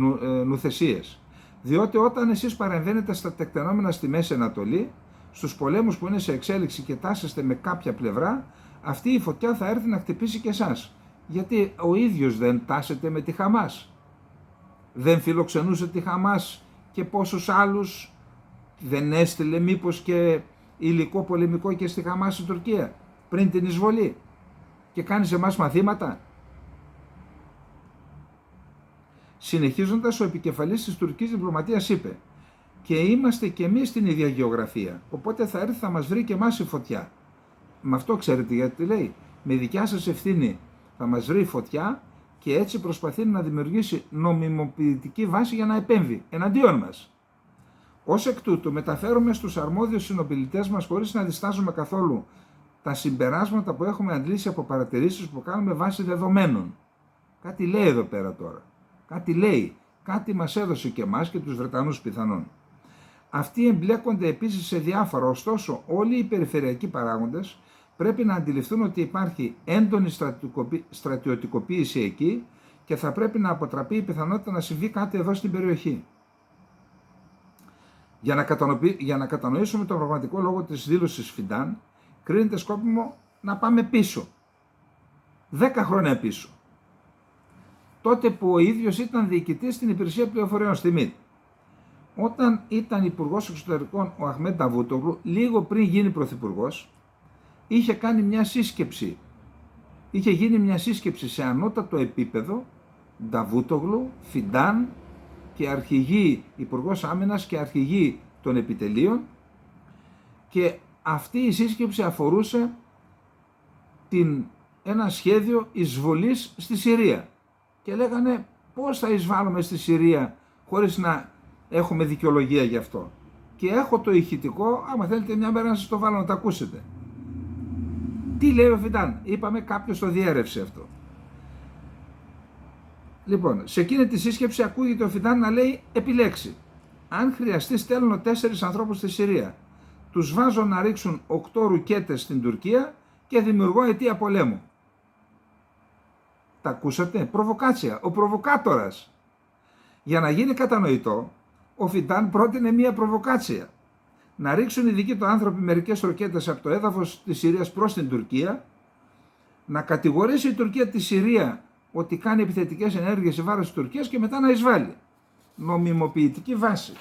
νουθεσίες. Διότι όταν εσείς παρεμβαίνετε στα τεκτενόμενα στη Μέση Ανατολή, στους πολέμους που είναι σε εξέλιξη και τάσσεστε με κάποια πλευρά, αυτή η φωτιά θα έρθει να χτυπήσει και εσάς. Γιατί ο ίδιος δεν τάσσεται με τη Χαμάς. Δεν φιλοξενούσε τη Χαμάς και πόσους άλλους δεν έστειλε μήπως και υλικό πολεμικό και στη Χαμάς η Τουρκία πριν την εισβολή και κάνει σε εμάς μαθήματα. Συνεχίζοντας, ο επικεφαλής της τουρκικής διπλωματίας είπε: και είμαστε και εμείς στην ίδια γεωγραφία, οπότε θα έρθει θα μας βρει και εμάς η φωτιά. Με αυτό ξέρετε γιατί λέει: με δικιά σας ευθύνη θα μας βρει η φωτιά και έτσι προσπαθεί να δημιουργήσει νομιμοποιητική βάση για να επέμβει εναντίον μας. Ως εκ τούτου μεταφέρουμε στους αρμόδιους συνομιλητές μας, χωρίς να διστάζουμε καθόλου, τα συμπεράσματα που έχουμε αντλήσει από παρατηρήσεις που κάνουμε βάσει δεδομένων. Κάτι λέει εδώ πέρα τώρα. Κάτι λέει. Κάτι μας έδωσε και εμάς και τους Βρετανούς πιθανόν. Αυτοί εμπλέκονται επίσης σε διάφορα, ωστόσο όλοι οι περιφερειακοί παράγοντες πρέπει να αντιληφθούν ότι υπάρχει έντονη στρατιωτικοποίηση εκεί και θα πρέπει να αποτραπεί η πιθανότητα να συμβεί κάτι εδώ στην περιοχή. Για να κατανοήσουμε τον πραγματικό λόγο της δήλωσης Φιντάν, κρίνεται σκόπιμο να πάμε πίσω 10 χρόνια πίσω. Τότε που ο ίδιος ήταν διοικητής στην υπηρεσία πληροφοριών στη ΜΙΤ. Όταν ήταν υπουργός εξωτερικών ο Αχμέντ Νταβούτογλου, λίγο πριν γίνει πρωθυπουργός, είχε κάνει μια σύσκεψη. Είχε γίνει μια σύσκεψη σε ανώτατο επίπεδο, Νταβούτογλου, Φιντάν και αρχηγοί, υπουργός άμυνας και αρχηγοί των επιτελείων, και αυτή η σύσκεψη αφορούσε ένα σχέδιο εισβολής στη Συρία. Και λέγανε πώς θα εισβάλλουμε στη Συρία χωρίς να έχουμε δικαιολογία γι' αυτό. Και έχω το ηχητικό, άμα θέλετε μια μέρα να σας το βάλω να το ακούσετε. Τι λέει ο Φιντάν? Είπαμε κάποιος το διέρευσε αυτό. Λοιπόν, σε εκείνη τη σύσκεψη ακούγεται ο Φιντάν να λέει: επιλέξει. Αν χρειαστεί, στέλνω 4 ανθρώπους στη Συρία. Τους βάζω να ρίξουν 8 ρουκέτες στην Τουρκία και δημιουργώ αιτία πολέμου. Τα ακούσατε? Προβοκάτσια. Ο προβοκάτορας. Για να γίνει κατανοητό, ο Φιντάν πρότεινε μία προβοκάτσια. Να ρίξουν οι δικοί του άνθρωποι μερικές ρουκέτες από το έδαφος της Συρίας προς την Τουρκία, να κατηγορήσει η Τουρκία τη Συρία ότι κάνει επιθετικές ενέργειες σε βάρος της Τουρκίας και μετά να εισβάλλει. Νομιμοποιητική βάση.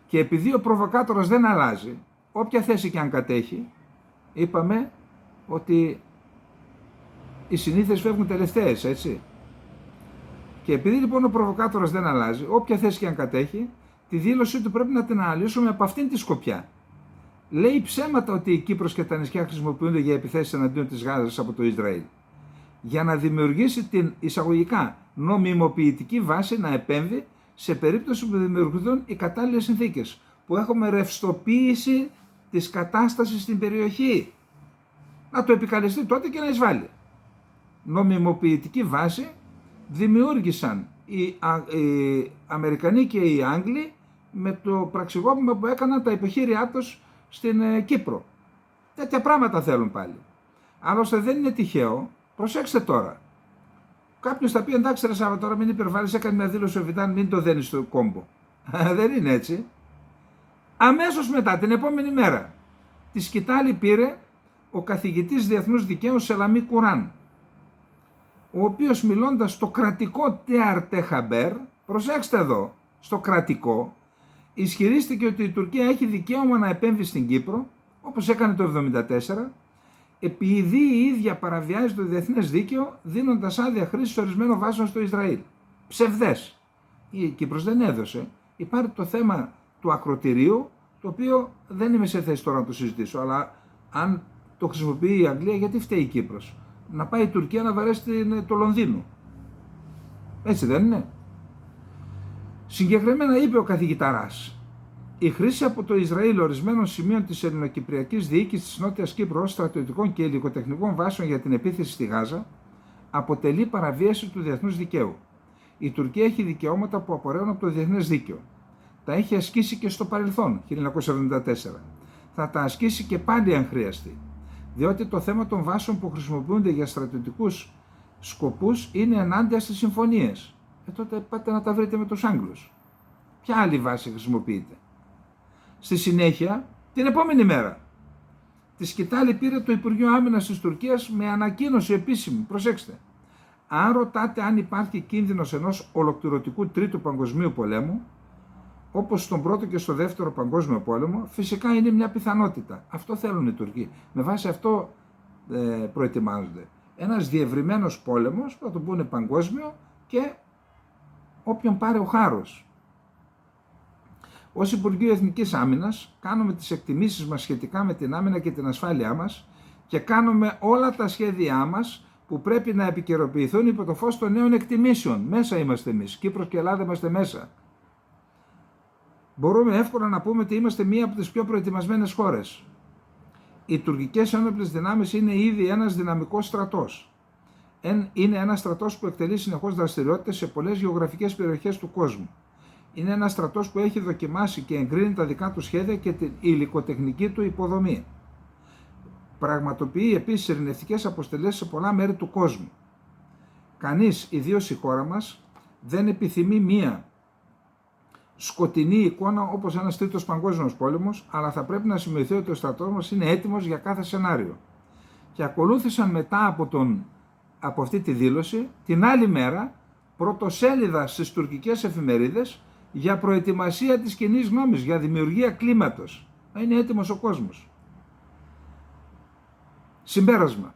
Και επειδή ο προβοκάτορας δεν αλλάζει, όποια θέση και αν κατέχει, είπαμε ότι οι συνήθειες φεύγουν τελευταίες, έτσι. Και επειδή λοιπόν ο προβοκάτορας δεν αλλάζει, όποια θέση και αν κατέχει, τη δήλωσή του πρέπει να την αναλύσουμε από αυτήν τη σκοπιά. Λέει ψέματα ότι η Κύπρος και τα νησιά χρησιμοποιούνται για επιθέσεις εναντίον της Γάζας από το Ισραήλ. Για να δημιουργήσει την εισαγωγικά νομιμοποιητική βάση να επέμβει σε περίπτωση που δημιουργηθούν οι κατάλληλες συνθήκες, που έχουμε ρευστοποίηση της κατάστασης στην περιοχή. Να το επικαλεστεί τότε και να εισβάλλει. Νομιμοποιητική βάση δημιούργησαν οι Αμερικανοί και οι Άγγλοι με το πραξικόπημα που έκαναν τα επιχείρια τους στην Κύπρο. Τέτοια πράγματα θέλουν πάλι. Άλλωστε δεν είναι τυχαίο, προσέξτε τώρα. Κάποιος θα πει: εντάξει, ρε Σάββα, τώρα μην υπερβάλλεις, έκανε μια δήλωση ο Φιντάν, μην το δένεις στο κόμπο. Δεν είναι έτσι. Αμέσως μετά, την επόμενη μέρα, τη σκητάλη πήρε ο καθηγητής διεθνούς δικαίου Σελαμί Κουράν, ο οποίος μιλώντας στο κρατικό Τεαρτέ Χαμπέρ, προσέξτε εδώ, στο κρατικό, ισχυρίστηκε ότι η Τουρκία έχει δικαίωμα να επέμβει στην Κύπρο, όπως έκανε το 1974, επειδή η ίδια παραβιάζει το διεθνές δίκαιο, δίνοντας άδεια χρήσης ορισμένων βάσεων στο Ισραήλ. Ψευδές. Η Κύπρος δεν έδωσε. Υπάρχει το θέμα του ακροτηρίου, το οποίο δεν είμαι σε θέση τώρα να το συζητήσω, αλλά αν το χρησιμοποιεί η Αγγλία, γιατί φταίει η Κύπρος? Να πάει η Τουρκία να βαρέσει το Λονδίνο. Έτσι δεν είναι? Συγκεκριμένα είπε ο καθηγηταράς: η χρήση από το Ισραήλ ορισμένων σημείων της ελληνοκυπριακής διοίκησης της Νότιας Κύπρου ως στρατιωτικών και υλικοτεχνικών βάσεων για την επίθεση στη Γάζα αποτελεί παραβίαση του διεθνούς δικαίου. Η Τουρκία έχει δικαιώματα που απορρέουν από το διεθνές δίκαιο. Τα έχει ασκήσει και στο παρελθόν, 1974. Θα τα ασκήσει και πάλι αν χρειαστεί. Διότι το θέμα των βάσεων που χρησιμοποιούνται για στρατιωτικούς σκοπούς είναι ενάντια στις συμφωνίες. Τότε πάτε να τα βρείτε με τους Άγγλους. Ποια άλλη βάση χρησιμοποιείται? Στη συνέχεια, την επόμενη μέρα, τη σκητάλη πήρε το Υπουργείο Άμυνας της Τουρκίας με ανακοίνωση επίσημη. Προσέξτε. Αν ρωτάτε αν υπάρχει κίνδυνος ενός ολοκληρωτικού τρίτου παγκοσμίου πολέμου, όπως στον πρώτο και στο δεύτερο παγκόσμιο πόλεμο, φυσικά είναι μια πιθανότητα. Αυτό θέλουν οι Τουρκοί. Με βάση αυτό προετοιμάζονται. Ένας διευρυμένος πόλεμος, θα το πούνε παγκόσμιο, και όποιον πάρει ο χάρος. Ως Υπουργείο Εθνικής Άμυνας κάνουμε τις εκτιμήσεις μας σχετικά με την άμυνα και την ασφάλειά μας και κάνουμε όλα τα σχέδιά μας που πρέπει να επικαιροποιηθούν υπό το φως των νέων εκτιμήσεων. Μέσα είμαστε εμείς. Κύπρος και Ελλάδα είμαστε μέσα. Μπορούμε εύκολα να πούμε ότι είμαστε μία από τις πιο προετοιμασμένες χώρες. Οι τουρκικές ένοπλες δυνάμεις είναι ήδη ένας δυναμικός στρατός. Είναι ένας στρατός που εκτελεί συνεχώς δραστηριότητες σε πολλές γεωγραφικές περιοχές του κόσμου. Είναι ένας στρατός που έχει δοκιμάσει και εγκρίνει τα δικά του σχέδια και την υλικοτεχνική του υποδομή. Πραγματοποιεί επίσης ειρηνευτικές αποστελές σε πολλά μέρη του κόσμου. Κανείς, ιδίως η χώρα μας, δεν επιθυμεί μία σκοτεινή εικόνα όπως ένας τρίτος παγκόσμιος πόλεμος, αλλά θα πρέπει να σημειωθεί ότι ο στρατός μας είναι έτοιμος για κάθε σενάριο. Και ακολούθησαν μετά από τον από αυτή τη δήλωση, την άλλη μέρα πρωτοσέλιδα στις τουρκικές εφημερίδες για προετοιμασία της κοινής γνώμης, για δημιουργία κλίματος. Είναι έτοιμος ο κόσμος. Συμπέρασμα.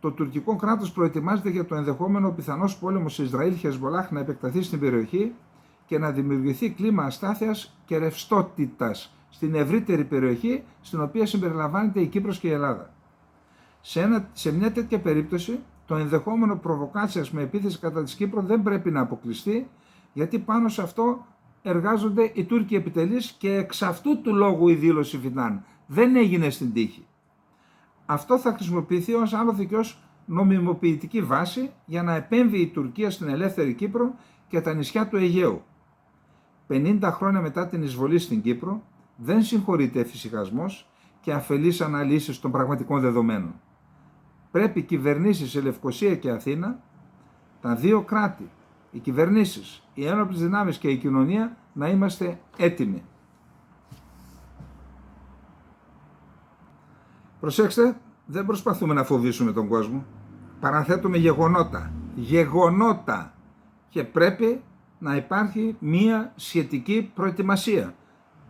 Το τουρκικό κράτος προετοιμάζεται για το ενδεχόμενο πιθανός πόλεμος Ισραήλ-Χεσμολάχ να επεκταθεί στην περιοχή και να δημιουργηθεί κλίμα αστάθειας και ρευστότητας στην ευρύτερη περιοχή, στην οποία συμπεριλαμβάνεται η Κύπρος και η Ελλάδα. Σε μια τέτοια περίπτωση, το ενδεχόμενο προβοκάτσιας με επίθεση κατά της Κύπρου δεν πρέπει να αποκλειστεί, γιατί πάνω σε αυτό εργάζονται οι Τούρκοι επιτελείς και εξ αυτού του λόγου η δήλωση Φιντάν δεν έγινε στην τύχη. Αυτό θα χρησιμοποιηθεί ως άλλοτε και ως νομιμοποιητική βάση για να επέμβει η Τουρκία στην ελεύθερη Κύπρο και τα νησιά του Αιγαίου. 50 χρόνια μετά την εισβολή στην Κύπρο δεν συγχωρείται εφησυχασμός και αφελείς αναλύσεις των πραγματικών δεδομένων. Πρέπει οι κυβερνήσεις σε Λευκοσία και Αθήνα, τα δύο κράτη, οι κυβερνήσεις, οι ένοπλες δυνάμεις και η κοινωνία να είμαστε έτοιμοι. Προσέξτε, δεν προσπαθούμε να φοβήσουμε τον κόσμο. Παραθέτουμε γεγονότα. Γεγονότα. Και πρέπει να υπάρχει μία σχετική προετοιμασία.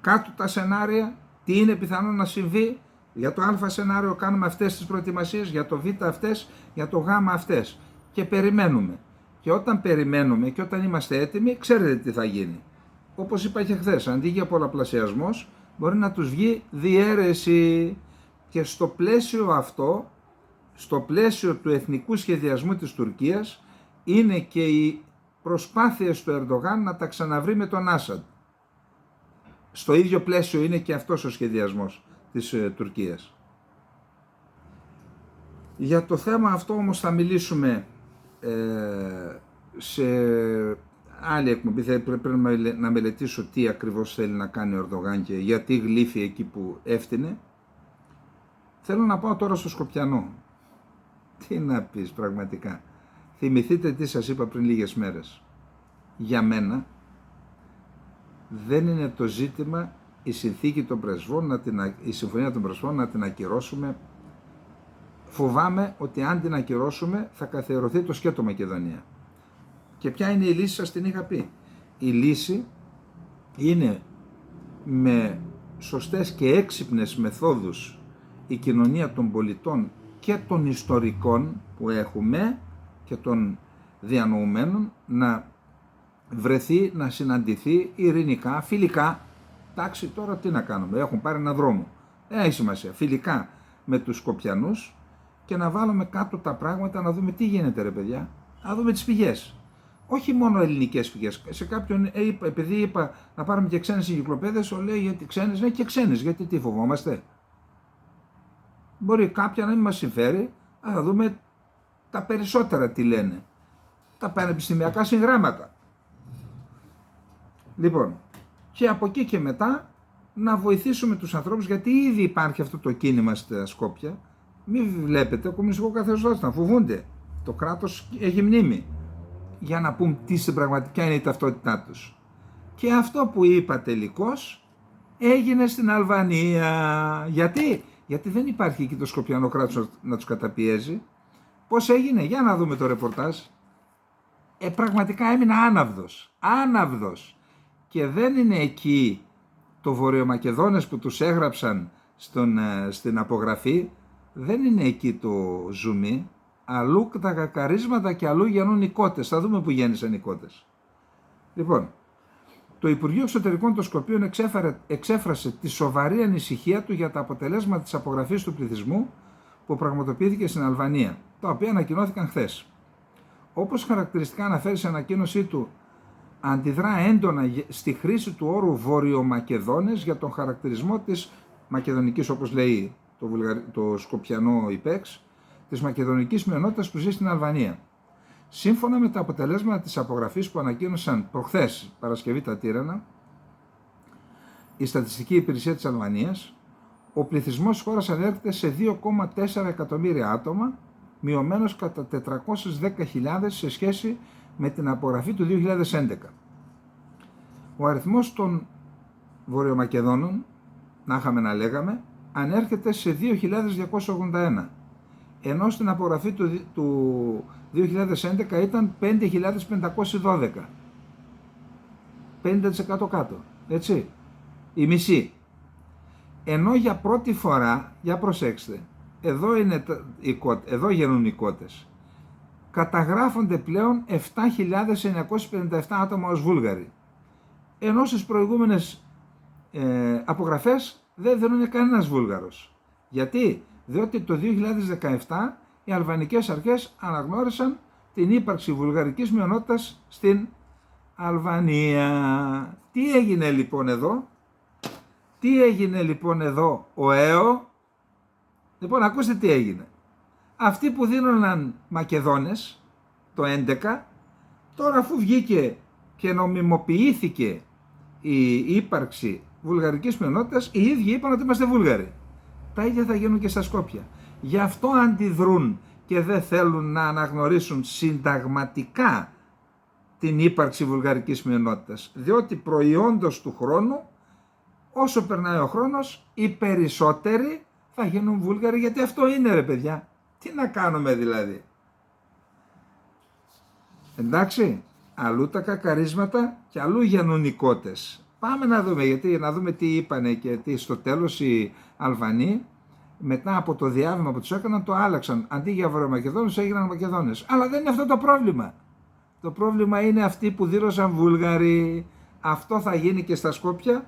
Κάτω τα σενάρια, τι είναι πιθανό να συμβεί. Για το α σενάριο κάνουμε αυτές τις προετοιμασίες, για το β αυτές, για το γ αυτές. Και περιμένουμε. Και όταν περιμένουμε και όταν είμαστε έτοιμοι, ξέρετε τι θα γίνει. Όπως είπα και χθες, αντί για πολλαπλασιασμός, μπορεί να τους βγει διαίρεση. Και στο πλαίσιο αυτό, στο πλαίσιο του εθνικού σχεδιασμού της Τουρκίας, είναι και οι προσπάθειες του Ερντογάν να τα ξαναβρει με τον Άσαντ. Στο ίδιο πλαίσιο είναι και αυτός ο σχεδιασμός της Τουρκίας. Για το θέμα αυτό όμως θα μιλήσουμε σε άλλη εκπομπή. Πρέπει να μελετήσω τι ακριβώς θέλει να κάνει ο Ερντογάν και γιατί γλύφει εκεί που έφτεινε. Θέλω να πάω τώρα στο Σκοπιανό. Τι να πεις πραγματικά. Θυμηθείτε τι σας είπα πριν λίγες μέρες. Για μένα δεν είναι το ζήτημα η συνθήκη των πρεσβών, η συμφωνία των πρεσβών να την ακυρώσουμε. Φοβάμαι ότι αν την ακυρώσουμε θα καθιερωθεί το σκέτο Μακεδονία. Και ποια είναι η λύση, σας την είχα πει. Η λύση είναι με σωστές και έξυπνες μεθόδους η κοινωνία των πολιτών και των ιστορικών που έχουμε και των διανοουμένων να βρεθεί, να συναντηθεί ειρηνικά, φιλικά. Εντάξει, τώρα τι να κάνουμε, έχουν πάρει ένα δρόμο. Έχει σημασία, φιλικά με τους Σκοπιανούς και να βάλουμε κάτω τα πράγματα, να δούμε τι γίνεται ρε παιδιά, να δούμε τις πηγές. Όχι μόνο ελληνικές πηγές. Σε κάποιον, επειδή είπα να πάρουμε και ξένες εγκυκλοπαίδειες, λέει γιατί ξένες, ναι και ξένες, γιατί τι φοβόμαστε. Μπορεί κάποια να μην μας συμφέρει, αλλά θα δούμε τα περισσότερα τι λένε. Τα πανεπιστημιακά συγγράμματα. Λοιπόν, και από εκεί και μετά να βοηθήσουμε τους ανθρώπους, γιατί ήδη υπάρχει αυτό το κίνημα στα Σκόπια. Μην βλέπετε, ο κομμουνιστικό καθεστώς να φοβούνται. Το κράτος έχει μνήμη. Για να πούμε τι στην πραγματικά είναι η ταυτότητά τους. Και αυτό που είπα τελικώς έγινε στην Αλβανία. Γιατί δεν υπάρχει εκεί το Σκοπιανό κράτος να τους καταπιέζει. Πώς έγινε, για να δούμε το ρεπορτάζ. Πραγματικά έμεινα άναυδος. Και δεν είναι εκεί το Βορειομακεδόνες που τους έγραψαν στην απογραφή, δεν είναι εκεί το ζουμί, αλλού τα κακαρίσματα και αλλού γεννούν οικότες. Θα δούμε που γέννησαν οικότες. Λοιπόν, το Υπουργείο Εξωτερικών των Σκοπίων εξέφρασε τη σοβαρή ανησυχία του για τα αποτελέσματα της απογραφής του πληθυσμού που πραγματοποιήθηκε στην Αλβανία, τα οποία ανακοινώθηκαν χθες. Όπως χαρακτηριστικά αναφέρει σε ανακοίνωσή του, αντιδρά έντονα στη χρήση του όρου Βορειομακεδόνες για τον χαρακτηρισμό της μακεδονικής, όπως λέει το Σκοπιανό υπέξ, της μακεδονικής μειονότητας που ζει στην Αλβανία. Σύμφωνα με τα αποτελέσματα της απογραφής που ανακοίνωσαν προχθές Παρασκευή τα Τύρανα, η Στατιστική Υπηρεσία της Αλβανίας, ο πληθυσμός της χώρας ανέρχεται σε 2,4 εκατομμύρια άτομα, μειωμένος κατά 410.000 σε σχέση με την απογραφή του 2011. Ο αριθμός των Βορειομακεδόνων, να είχαμε να λέγαμε, ανέρχεται σε 2.281, ενώ στην απογραφή του 2011 ήταν 5.512. 50% κάτω, έτσι, η μισή. Ενώ για πρώτη φορά, για προσέξτε, εδώ γεννούν οι κότες, καταγράφονται πλέον 7.957 άτομα ως Βούλγαροι, ενώ στις προηγούμενες απογραφές δεν δίνουν κανένας Βούλγαρος. Γιατί? Διότι το 2017 οι αλβανικές αρχές αναγνώρισαν την ύπαρξη βουλγαρικής μειονότητας στην Αλβανία. Τι έγινε λοιπόν εδώ? Τι έγινε λοιπόν εδώ ο ΕΟ? Λοιπόν, ακούστε τι έγινε. Αυτοί που δίνονταν Μακεδόνες το 2011, τώρα αφού βγήκε και νομιμοποιήθηκε η ύπαρξη βουλγαρικής μειονότητας, οι ίδιοι είπαν ότι είμαστε Βούλγαροι. Τα ίδια θα γίνουν και στα Σκόπια. Γι' αυτό αντιδρούν και δεν θέλουν να αναγνωρίσουν συνταγματικά την ύπαρξη βουλγαρικής μειονότητας. Διότι προϊόντος του χρόνου, όσο περνάει ο χρόνος, οι περισσότεροι θα γίνουν Βούλγαροι, γιατί αυτό είναι ρε παιδιά. Τι να κάνουμε δηλαδή? Εντάξει, αλλού τα κακαρίσματα και αλλού γεννονικότες. Πάμε να δούμε, γιατί να δούμε τι είπανε και τι στο τέλος οι Αλβανοί, μετά από το διάβημα που τους έκαναν, το άλλαξαν. Αντί για Βορειομακεδόνες έγιναν Μακεδόνες. Αλλά δεν είναι αυτό το πρόβλημα. Το πρόβλημα είναι αυτοί που δήλωσαν Βούλγαροι. Αυτό θα γίνει και στα Σκόπια,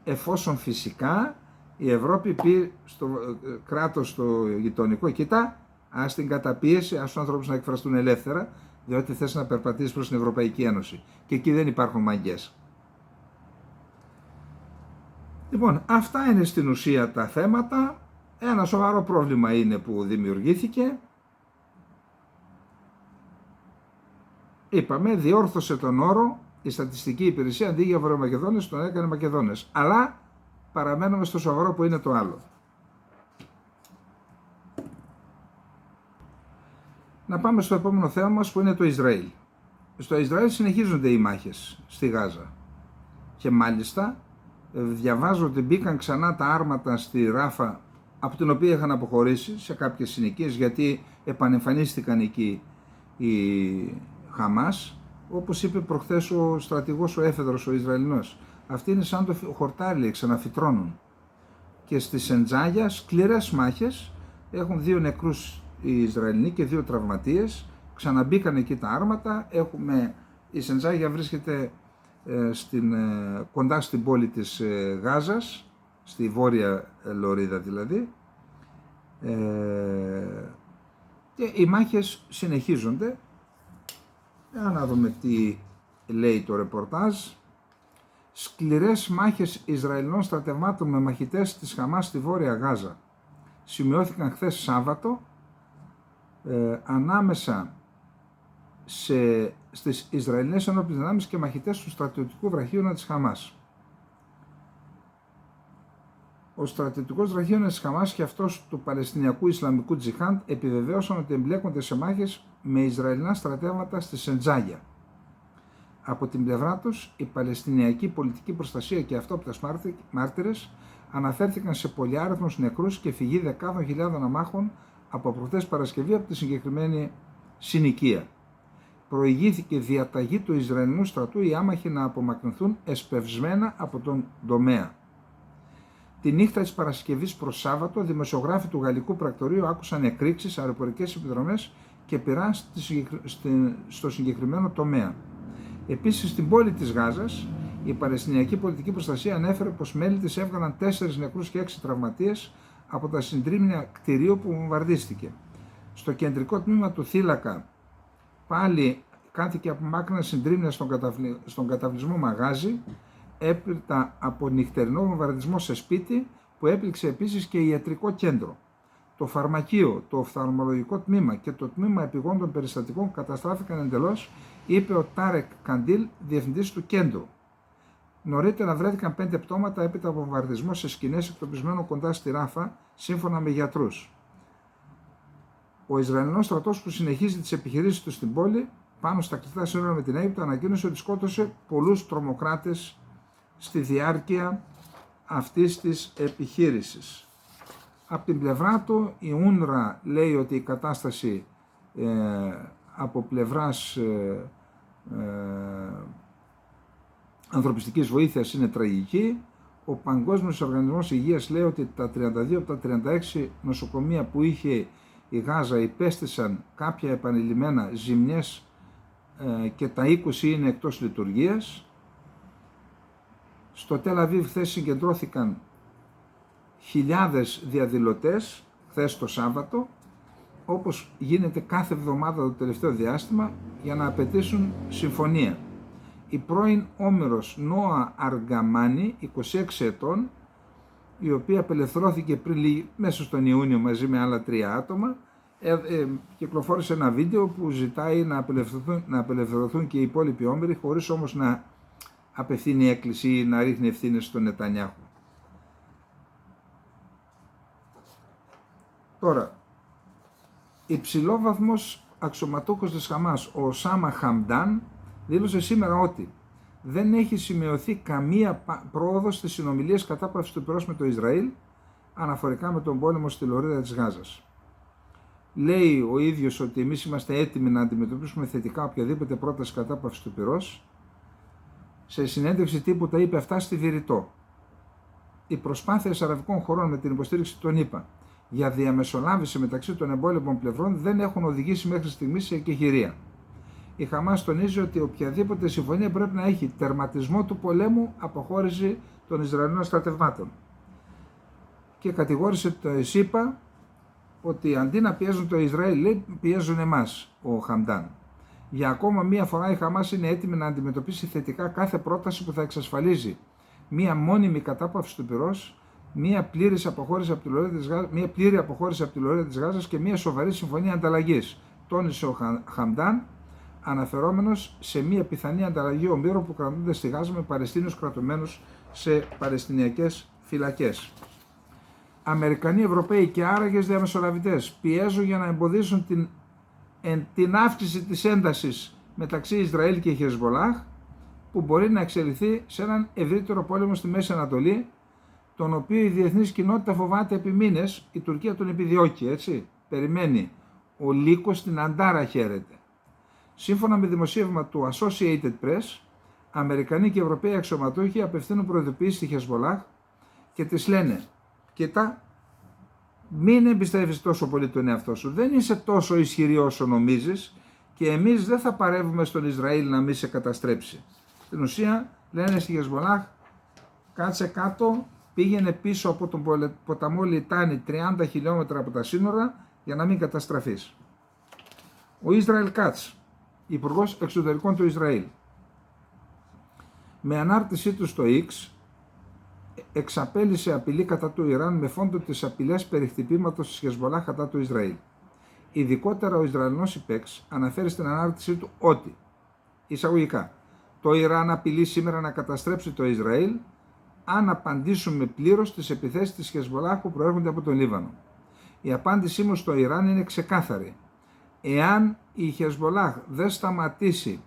εφόσον φυσικά η Ευρώπη πει στο κράτος το γειτονικό, κοίτα, ας την καταπίεση, ας τους ανθρώπους να εκφραστούν ελεύθερα, διότι θες να περπατήσεις προς την Ευρωπαϊκή Ένωση. Και εκεί δεν υπάρχουν μαγκές. Λοιπόν, αυτά είναι στην ουσία τα θέματα. Ένα σοβαρό πρόβλημα είναι που δημιουργήθηκε. Είπαμε, διόρθωσε τον όρο η Στατιστική Υπηρεσία, αντί για Βορειομακεδόνες τον έκανε Μακεδόνες. Αλλά παραμένουμε στο σοβαρό που είναι το άλλο. Να πάμε στο επόμενο θέμα μας που είναι το Ισραήλ. Στο Ισραήλ συνεχίζονται οι μάχες στη Γάζα. Και μάλιστα διαβάζω ότι μπήκαν ξανά τα άρματα στη Ράφα, από την οποία είχαν αποχωρήσει σε κάποιες συνοικίες, γιατί επανεμφανίστηκαν εκεί οι Χαμάς, όπως είπε προχθές ο στρατηγός ο Έφεδρος, ο Ισραηλινός. Αυτοί είναι σαν το χορτάρι, ξαναφυτρώνουν. Και στη Σεντζάγια σκληρές μάχες, έχουν 2 νεκρούς οι Ισραηλινοί και 2 τραυματίες, ξαναμπήκαν εκεί τα άρματα. Η Σεντζάγια βρίσκεται κοντά στην πόλη της Γάζας, στη βόρεια λωρίδα δηλαδή, και οι μάχες συνεχίζονται. Να δούμε τι λέει το ρεπορτάζ. Σκληρές μάχες Ισραηλινών στρατευμάτων με μαχητές της Χαμάς στη Βόρεια Γάζα σημειώθηκαν χθες Σάββατο ανάμεσα στις Ισραηλινές ενόπλες δυνάμεις και μαχητές του στρατιωτικού βραχίωνα της Χαμάς. Ο στρατιωτικός βραχίωνας της Χαμάς και αυτός του Παλαιστινιακού Ισλαμικού Τζιχάντ επιβεβαίωσαν ότι εμπλέκονται σε μάχες με Ισραηλινά στρατεύματα στη Σεντζάγια. Από την πλευρά τους, η Παλαιστινιακή Πολιτική Προστασία και αυτόπτες μάρτυρες αναφέρθηκαν σε πολυάριθμους νεκρούς και φυγή δεκάδων χιλιάδων αμάχων από προχθές Παρασκευή από τη συγκεκριμένη συνοικία. Προηγήθηκε διαταγή του Ισραηλινού στρατού οι άμαχοι να απομακρυνθούν εσπευσμένα από τον τομέα. Τη νύχτα της Παρασκευής προς Σάββατο, δημοσιογράφοι του Γαλλικού Πρακτορείου άκουσαν εκρήξεις, αεροπορικές επιδρομές και πυρά στο συγκεκριμένο τομέα. Επίσης, στην πόλη της Γάζας, η Παλαιστινιακή Πολιτική Προστασία ανέφερε πως μέλη της έβγαλαν 4 νεκρούς και 6 τραυματίες από τα συντρίμμια κτηρίου που βομβαρδίστηκε. Στο κεντρικό τμήμα του θύλακα πάλι κάθηκε απομάκρυνα συντρίμμια στον καταβλισμό μαγάζι, έπληκτα από νυχτερινό βομβαρδισμό σε σπίτι που έπληξε επίσης και ιατρικό κέντρο. Το φαρμακείο, το οφθαλμολογικό τμήμα και το τμήμα επιγόντων περιστατικών καταστράφηκαν εντελώς, είπε ο Τάρεκ Καντήλ, διευθυντής του κέντρου. Νωρίτερα βρέθηκαν 5 πτώματα έπειτα από βομβαρδισμό σε σκηνές εκτοπισμένων κοντά στη Ράφα, σύμφωνα με γιατρούς. Ο Ισραηλινός στρατός που συνεχίζει τις επιχειρήσεις του στην πόλη, πάνω στα κλειστά σύνορα με την Αίγυπτο, ανακοίνωσε ότι σκότωσε πολλούς τρομοκράτες στη διάρκεια αυτής της επιχείρησης. Από την πλευρά του η UNRWA λέει ότι η κατάσταση από πλευράς ανθρωπιστικής βοήθειας είναι τραγική. Ο Παγκόσμιος Οργανισμός Υγείας λέει ότι τα 32 από τα 36 νοσοκομεία που είχε η Γάζα υπέστησαν κάποια επανειλημμένα ζημιές και τα 20 είναι εκτός λειτουργίας. Στο Τελ Αβίβ χθες συγκεντρώθηκαν χιλιάδες διαδηλωτές, χθες το Σάββατο, όπως γίνεται κάθε εβδομάδα το τελευταίο διάστημα, για να απαιτήσουν συμφωνία. Η πρώην όμηρος Νόα Αργαμάνη, 26 ετών, η οποία απελευθερώθηκε πριν μέσα στον Ιούνιο μαζί με άλλα 3 άτομα, κυκλοφόρησε ένα βίντεο που ζητάει να απελευθερωθούν και οι υπόλοιποι όμηροι, χωρίς όμως να απευθύνει έκκληση ή να ρίχνει ευθύνες στον Νετανιάχου. Τώρα, υψηλόβαθμος αξιωματούχος της Χαμάς, ο Οσάμα Χαμντάν, δήλωσε σήμερα ότι δεν έχει σημειωθεί καμία πρόοδος στις συνομιλίες κατάπαυσης του πυρός με το Ισραήλ αναφορικά με τον πόλεμο στη λωρίδα της Γάζας. Λέει ο ίδιος ότι εμείς είμαστε έτοιμοι να αντιμετωπίσουμε θετικά οποιαδήποτε πρόταση κατάπαυσης του πυρός. Σε συνέντευξη τύπου τα είπε αυτά στη Βηρητό. Οι προσπάθειες αραβικών χωρών με την υποστήριξη των ΗΠΑ για διαμεσολάβηση μεταξύ των εμπόλεμων πλευρών δεν έχουν οδηγήσει μέχρι στιγμής σε εκεχηρία. Η Χαμάς τονίζει ότι οποιαδήποτε συμφωνία πρέπει να έχει τερματισμό του πολέμου, αποχώρηση των Ισραηλινών στρατευμάτων. Και κατηγόρησε το ΕΣΥΠΑ ότι αντί να πιέζουν το Ισραήλ, λέει, πιέζουν εμάς, ο Χαμντάν. Για ακόμα μία φορά η Χαμάς είναι έτοιμη να αντιμετωπίσει θετικά κάθε πρόταση που θα εξασφαλίζει μία μόνιμη κατάπαυση του πυρός, μία πλήρη αποχώρηση από τη λωρίδα της Γάζας και μία σοβαρή συμφωνία ανταλλαγής, τόνισε ο Χαμντάν, αναφερόμενος σε μία πιθανή ανταλλαγή ομήρων που κρατούνται στη Γάζα με Παλαιστίνιους κρατουμένους σε παλαιστινιακές φυλακές. Αμερικανοί, Ευρωπαίοι και άραγες διαμεσολαβητές πιέζουν για να εμποδίσουν την αύξηση της έντασης μεταξύ Ισραήλ και Χεσμολάχ, που μπορεί να εξελιχθεί σε έναν ευρύτερο πόλεμο στη Μέση Ανατολή, τον οποίο η διεθνής κοινότητα φοβάται επί μήνες. Η Τουρκία τον επιδιώκει, έτσι, περιμένει. Ο λύκος στην Αντάρα χαίρεται. Σύμφωνα με δημοσίευμα του Associated Press, Αμερικανοί και Ευρωπαίοι αξιωματούχοι απευθύνουν προειδοποιήσεις στη Χεσμολάχ και της λένε: κοίτα, μην εμπιστεύεις τόσο πολύ τον εαυτό σου, δεν είσαι τόσο ισχυρή όσο νομίζεις και εμείς δεν θα παρεύουμε στον Ισραήλ να μην σε καταστρέψει. Στην ουσία λένε στη Χεσμολάχ: κάτσε κάτω, πήγαινε πίσω από τον ποταμό Λιτάνη 30 χιλιόμετρα από τα σύνορα για να μην καταστραφείς. Ο Ισραήλ Κάτς, υπουργός εξωτερικών του Ισραήλ, με ανάρτησή του στο X, εξαπέλυσε απειλή κατά του Ιράν με φόντο τις απειλές περί χτυπήματος της Χεσμολάχ κατά του Ισραήλ. Ειδικότερα ο Ισραηλινός υπέξ αναφέρει στην ανάρτησή του ότι, εισαγωγικά, το Ιράν απειλεί σήμερα να καταστρέψει το Ισραήλ αν απαντήσουμε πλήρως στις επιθέσεις της Χεσμολάχ που προέρχονται από τον Λίβανο. Η απάντησή μου στο Ιράν είναι ξεκάθαρη. Εάν η Χεσμολάχ δεν σταματήσει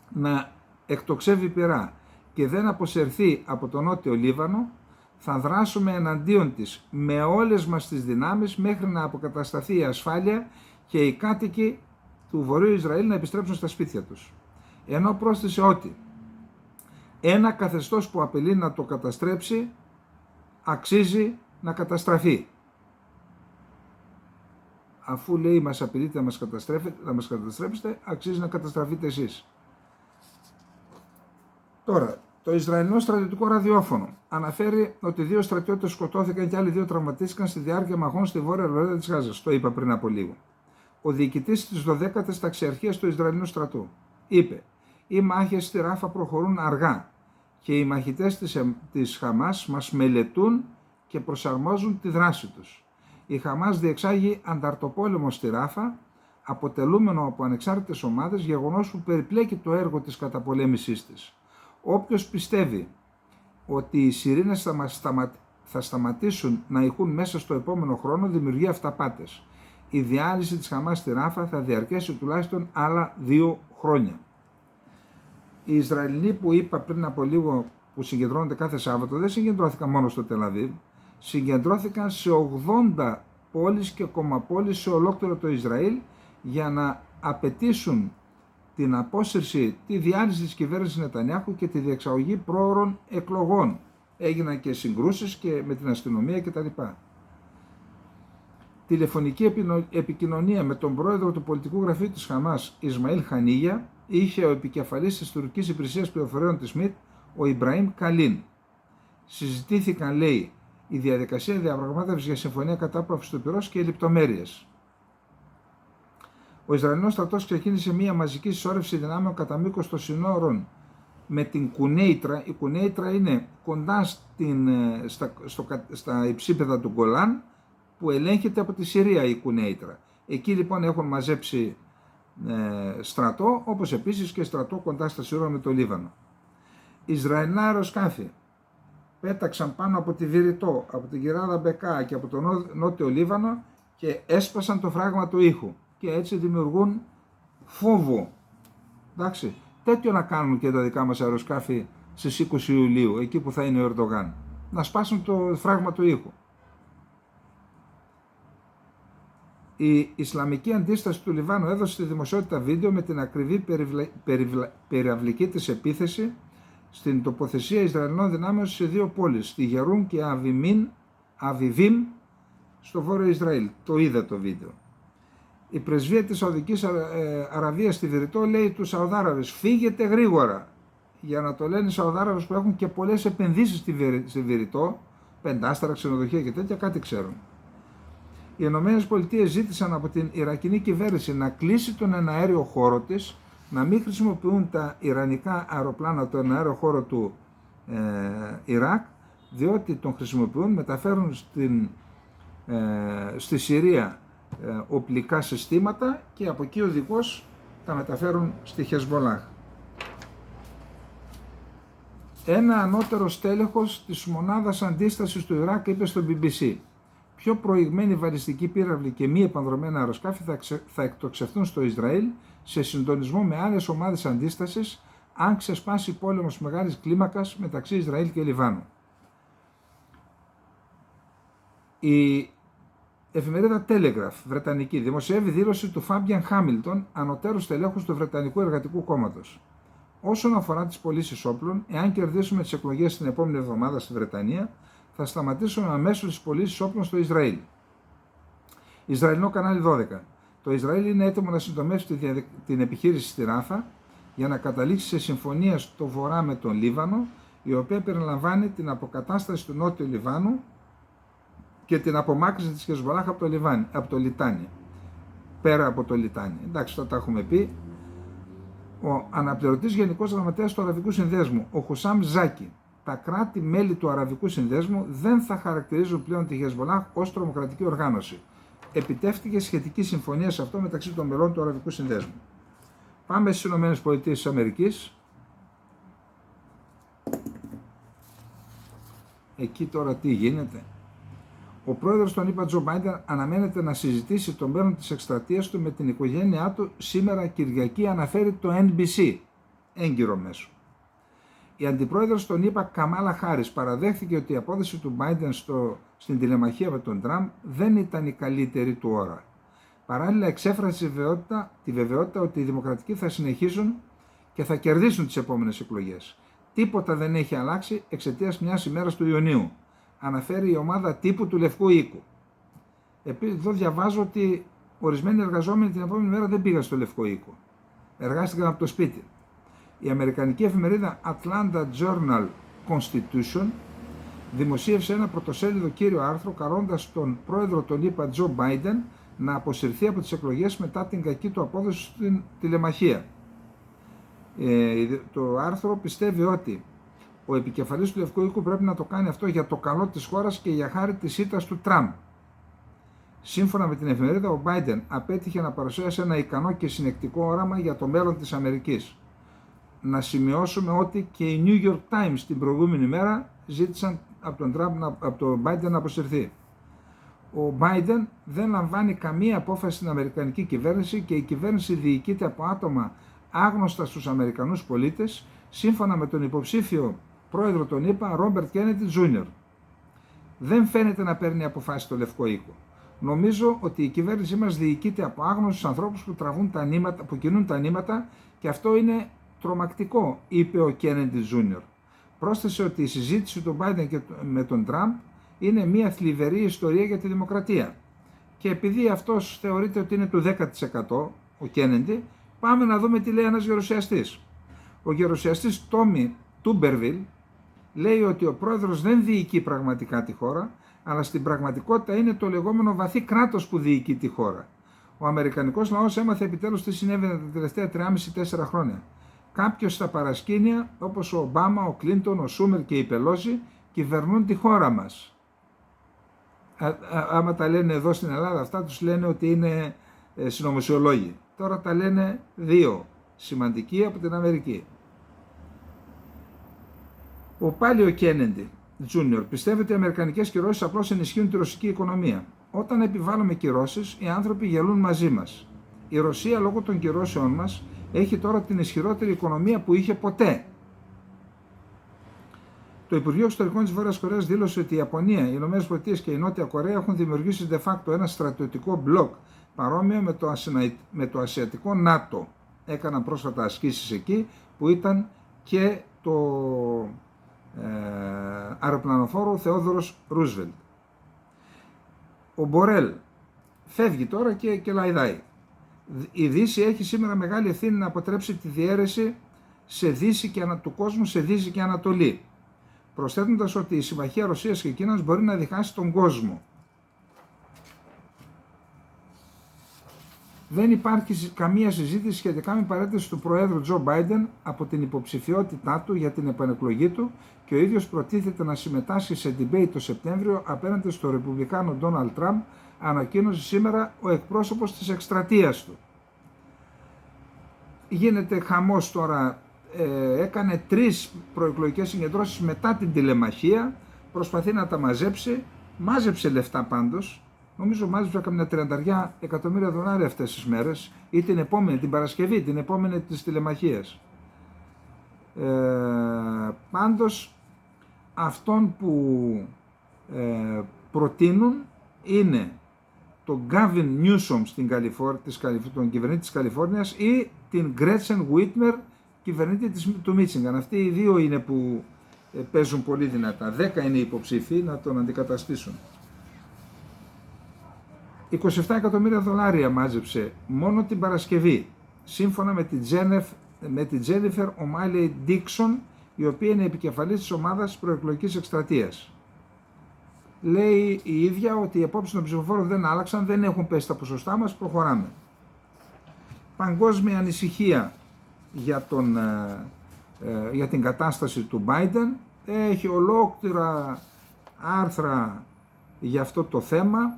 να εκτοξεύει πυρά και δεν αποσυρθεί από τον Νότιο Λίβανο, θα δράσουμε εναντίον της με όλες μας τις δυνάμεις μέχρι να αποκατασταθεί η ασφάλεια και οι κάτοικοι του Βορείου Ισραήλ να επιστρέψουν στα σπίτια τους. Ενώ πρόσθεσε ότι ένα καθεστώς που απειλεί να το καταστρέψει αξίζει να καταστραφεί. Αφού λέει μας απειλείτε να μας καταστρέψετε, αξίζει να καταστραφείτε εσείς. Τώρα, το Ισραηλινό στρατιωτικό ραδιόφωνο αναφέρει ότι 2 στρατιώτες σκοτώθηκαν και άλλοι 2 τραυματίστηκαν στη διάρκεια μαχών στη βόρεια λωρίδα της Γάζας. Το είπα πριν από λίγο. Ο διοικητής της 12ης ταξιαρχίας του Ισραηλινού στρατού είπε: οι μάχες στη Ράφα προχωρούν αργά και οι μαχητές της Χαμάς μας μελετούν και προσαρμόζουν τη δράση τους. Η Χαμάς διεξάγει ανταρτοπόλεμο στη Ράφα, αποτελούμενο από ανεξάρτητες ομάδες, γεγονός που περιπλέκει το έργο της καταπολέμησής της. Όποιος πιστεύει ότι οι σιρήνες θα σταματήσουν να ηχούν μέσα στο επόμενο χρόνο, δημιουργεί αυταπάτες. Η διάλυση της Χαμάς στη Ράφα θα διαρκέσει τουλάχιστον άλλα 2 χρόνια. Οι Ισραηλινοί που είπα πριν από λίγο που συγκεντρώνονται κάθε Σάββατο δεν συγκεντρώθηκαν μόνο στο Τελ Αβίβ. συγκεντρώθηκαν σε 80 πόλεις και κομμαπόλεις σε ολόκληρο το Ισραήλ για να απαιτήσουν την απόσυρση, τη διάλυση της κυβέρνησης Νετανιάχου και τη διεξαγωγή πρόωρων εκλογών. Έγιναν και συγκρούσεις και με την αστυνομία κτλ. Τηλεφωνική επικοινωνία με τον πρόεδρο του πολιτικού γραφείου της Χαμάς, Ισμαήλ Χανίγια, είχε ο επικεφαλής της τουρκικής υπηρεσίας πληροφοριών της ΜΙΤ, ο Ιμπραήμ Καλίν. Συζητήθηκαν, λέει, η διαδικασία διαπραγμάτευσης για συμφωνία κατάπαυσης του πυρός και οι λεπτομέρειες. Ο Ισραηλινός στρατός ξεκίνησε μια μαζική συσσόρευση δυνάμεων κατά μήκος των συνόρων με την Κουνέιτρα. Η Κουνέιτρα είναι κοντά στα υψίπεδα του Γκολάν, που ελέγχεται από τη Συρία η Κουνέιτρα. Εκεί λοιπόν έχουν μαζέψει στρατό, όπως επίσης και στρατό κοντά στα σύνορα με το Λίβανο. Ισραηλινά αεροσκάφη πέταξαν πάνω από τη Βηρητό, από την Κυράδα Μπεκά και από το νότιο Λίβανο και έσπασαν το φράγμα του ήχου και έτσι δημιουργούν φόβο. Εντάξει, τέτοιο να κάνουν και τα δικά μας αεροσκάφη στις 20 Ιουλίου, εκεί που θα είναι ο Ερντογάν. Να σπάσουν το φράγμα του ήχου. Η Ισλαμική αντίσταση του Λιβάνου έδωσε στη δημοσιότητα βίντεο με την ακριβή περιαυλική της επίθεση στην τοποθεσία Ισραηλινών δυνάμεων σε δύο πόλεις, στη Γερούν και Αβιβίμ, στο βόρειο Ισραήλ. Το είδα το βίντεο. Η πρεσβεία της Σαουδικής Αραβίας στη Βηρητό λέει τους Σαουδάραβες, φύγετε γρήγορα, για να το λένε οι Σαουδάραβες που έχουν και πολλές επενδύσεις στη Βηρητό, πεντάστερα, ξενοδοχεία και τέτοια, κάτι ξέρουν. Οι ΗΠΑ ζήτησαν από την Ιρακινή κυβέρνηση να κλείσει τον εναέριο χώρο της, να μην χρησιμοποιούν τα ιρανικά αεροπλάνα τον εναέριο χώρο του Ιράκ, διότι τον χρησιμοποιούν, μεταφέρουν στη Συρία οπλικά συστήματα και από εκεί οδηγώς τα μεταφέρουν στη Χεσμολάχ. Ένα ανώτερο στέλεχος της μονάδας αντίστασης του Ιράκ είπε στο BBC: πιο προηγμένοι βαλιστικοί πύραυλοι και μη επανδρομένα αεροσκάφη θα εκτοξευθούν στο Ισραήλ σε συντονισμό με άλλες ομάδες αντίστασης αν ξεσπάσει πόλεμος μεγάλης κλίμακας μεταξύ Ισραήλ και Λιβάνου. Η εφημερίδα Telegraph, βρετανική, δημοσιεύει δήλωση του Φάμπιαν Χάμιλτον, ανωτέρου στελέχους του Βρετανικού Εργατικού Κόμματος. Όσον αφορά τις πωλήσεις όπλων, εάν κερδίσουμε τις εκλογές την επόμενη εβδομάδα στη Βρετανία, θα σταματήσουμε αμέσως τις πωλήσεις όπλων στο Ισραήλ. Ισραηλινό κανάλι 12. Το Ισραήλ είναι έτοιμο να συντομεύσει την επιχείρηση στη Ράφα για να καταλήξει σε συμφωνία στο βορρά με τον Λίβανο, η οποία περιλαμβάνει την αποκατάσταση του νότιου Λιβάνου και την απομάκρυνση της Χεσμολάχ από το Λιτάνι. Πέρα από το Λιτάνι. Εντάξει, το τα έχουμε πει. Ο αναπληρωτής Γενικός Γραμματέας του Αραβικού Συνδέσμου, ο Χουσάμ Ζάκη, τα κράτη-μέλη του Αραβικού Συνδέσμου δεν θα χαρακτηρίζουν πλέον τη Χεσμολάχ ως τρομοκρατική οργάνωση. Επιτεύχθηκε σχετική συμφωνία σε αυτό μεταξύ των μελών του Αραβικού Συνδέσμου. Πάμε στις ΗΠΑ. Εκεί τώρα τι γίνεται? Ο πρόεδρος των ΗΠΑ, Τζο Μπάιντεν, αναμένεται να συζητήσει το μέλλον της εκστρατείας του με την οικογένειά του σήμερα Κυριακή, αναφέρει το NBC, έγκυρο μέσο. Η αντιπρόεδρος των ΗΠΑ, Καμάλα Χάρις, παραδέχθηκε ότι η απόδοση του Μπάιντεν στην τηλεμαχία με τον Τραμπ δεν ήταν η καλύτερη του ώρα. Παράλληλα, εξέφρασε τη βεβαιότητα ότι οι δημοκρατικοί θα συνεχίσουν και θα κερδίσουν τις επόμενες εκλογές. Τίποτα δεν έχει αλλάξει εξαιτίας μιας ημέρας του Ιουνίου, αναφέρει η ομάδα τύπου του Λευκού Οίκου. Επίσης, εδώ διαβάζω ότι ορισμένοι εργαζόμενοι την επόμενη μέρα δεν πήγαν στο Λευκό Οίκο. Εργάστηκαν από το σπίτι. Η αμερικανική εφημερίδα Atlanta Journal-Constitution δημοσίευσε ένα πρωτοσέλιδο κύριο άρθρο καλώντας τον πρόεδρο των ΗΠΑ, Τζο Μπάιντεν, να αποσυρθεί από τις εκλογές μετά την κακή του απόδοση στην τηλεμαχία. Το άρθρο πιστεύει ότι ο επικεφαλής του Λευκού Οίκου πρέπει να το κάνει αυτό για το καλό της χώρας και για χάρη της ήττας του Τραμπ. Σύμφωνα με την εφημερίδα, ο Biden απέτυχε να παρουσιάσει ένα ικανό και συνεκτικό όραμα για το μέλλον της Αμερικής. Να σημειώσουμε ότι και οι New York Times την προηγούμενη μέρα ζήτησαν από τον Biden να αποσυρθεί. Ο Biden δεν λαμβάνει καμία απόφαση στην Αμερικανική κυβέρνηση και η κυβέρνηση διοικείται από άτομα άγνωστα στους Αμερικανούς πολίτες, σύμφωνα με τον υποψήφιο πρόεδρο των ΗΠΑ, Ρόμπερτ Κέννεντι Τζούνιορ. δεν φαίνεται να παίρνει αποφάσεις στο Λευκό Οίκο. Νομίζω ότι η κυβέρνησή μας διοικείται από άγνωστους ανθρώπους που τραβούν τα νήματα, που κινούν τα νήματα, και αυτό είναι τρομακτικό, είπε ο Κένεντι Τζούνιορ. Πρόσθεσε ότι η συζήτηση του Biden με τον Τραμπ είναι μια θλιβερή ιστορία για τη δημοκρατία. Και επειδή αυτός θεωρείται ότι είναι του 10% ο Κένεντι, πάμε να δούμε τι λέει ένας γερουσιαστής. Ο γερουσιαστής Τόμι Τούμπερβιλ λέει ότι ο πρόεδρος δεν διοικεί πραγματικά τη χώρα, αλλά στην πραγματικότητα είναι το λεγόμενο βαθύ κράτος που διοικεί τη χώρα. Ο αμερικανικός λαός έμαθε επιτέλους τι συνέβαινε τα τελευταία 3,5-4 χρόνια. Κάποιος στα παρασκήνια, όπως ο Ομπάμα, ο Κλίντον, ο Σούμερ και η Πελόση, κυβερνούν τη χώρα μας. Άμα τα λένε εδώ στην Ελλάδα, αυτά τους λένε ότι είναι συνωμοσιολόγοι. Τώρα τα λένε δύο σημαντικοί από την Αμερική. Πάλι ο Κένεντι Τζούνιορ πιστεύει ότι οι αμερικανικές κυρώσεις απλώς ενισχύουν τη ρωσική οικονομία. Όταν επιβάλλουμε κυρώσεις, οι άνθρωποι γελούν μαζί μας. Η Ρωσία, λόγω των κυρώσεών μας, έχει τώρα την ισχυρότερη οικονομία που είχε ποτέ. Το Υπουργείο Εξωτερικών της Βόρειας Κορέας δήλωσε ότι η Ιαπωνία, οι ΗΠΑ και η Νότια Κορέα έχουν δημιουργήσει de facto ένα στρατιωτικό μπλοκ παρόμοιο με το ασιατικό ΝΑΤΟ. Έκαναν πρόσφατα ασκήσεις εκεί που ήταν και το αεροπλανοφόρο Θεόδωρος Ρούσβελτ. Ο Μπορέλ φεύγει τώρα και λαϊδάει. Η Δύση έχει σήμερα μεγάλη ευθύνη να αποτρέψει τη διαίρεση του κόσμου σε Δύση και Ανατολή, προσθέτοντας ότι η συμμαχία Ρωσίας και Κίνας μπορεί να διχάσει τον κόσμο. Δεν υπάρχει καμία συζήτηση σχετικά με παρέτηση του Προέδρου Τζο Μπάιντεν από την υποψηφιότητά του για την επανεκλογή του και ο ίδιος προτίθεται να συμμετάσχει σε debate το Σεπτέμβριο απέναντι στο Ρεπουμπλικάνο Ντόναλντ Τραμπ, ανακοίνωσε σήμερα ο εκπρόσωπος της εκστρατείας του. Γίνεται χαμός τώρα, έκανε 3 προεκλογικές συγκεντρώσεις μετά την τηλεμαχία, προσπαθεί να τα μαζέψει, μάζεψε λεφτά πάντως. Νομίζω μάζεψε καμιά $30 εκατομμύρια αυτές τις μέρες ή την επόμενη, την Παρασκευή, την επόμενη της τηλεμαχίας. Πάντως αυτόν που προτείνουν είναι τον Γκάβιν Νιούσομ τον κυβερνήτη της Καλιφόρνιας ή την Γκρέτσεν Γουίτμερ, κυβερνήτη του Μίτσιγκαν. Αυτοί οι δύο είναι που παίζουν πολύ δυνατά. 10 είναι υποψήφοι να τον αντικαταστήσουν. $27 εκατομμύρια μάζεψε μόνο την Παρασκευή, σύμφωνα με την Τζένιφερ Ομάιλι Ντίξον, η οποία είναι επικεφαλής της ομάδας προεκλογικής εκστρατείας. Λέει η ίδια ότι οι απόψεις των ψηφοφόρων δεν άλλαξαν, δεν έχουν πέσει τα ποσοστά μας, προχωράμε. Παγκόσμια ανησυχία για την κατάσταση του Biden, έχει ολόκληρα άρθρα για αυτό το θέμα.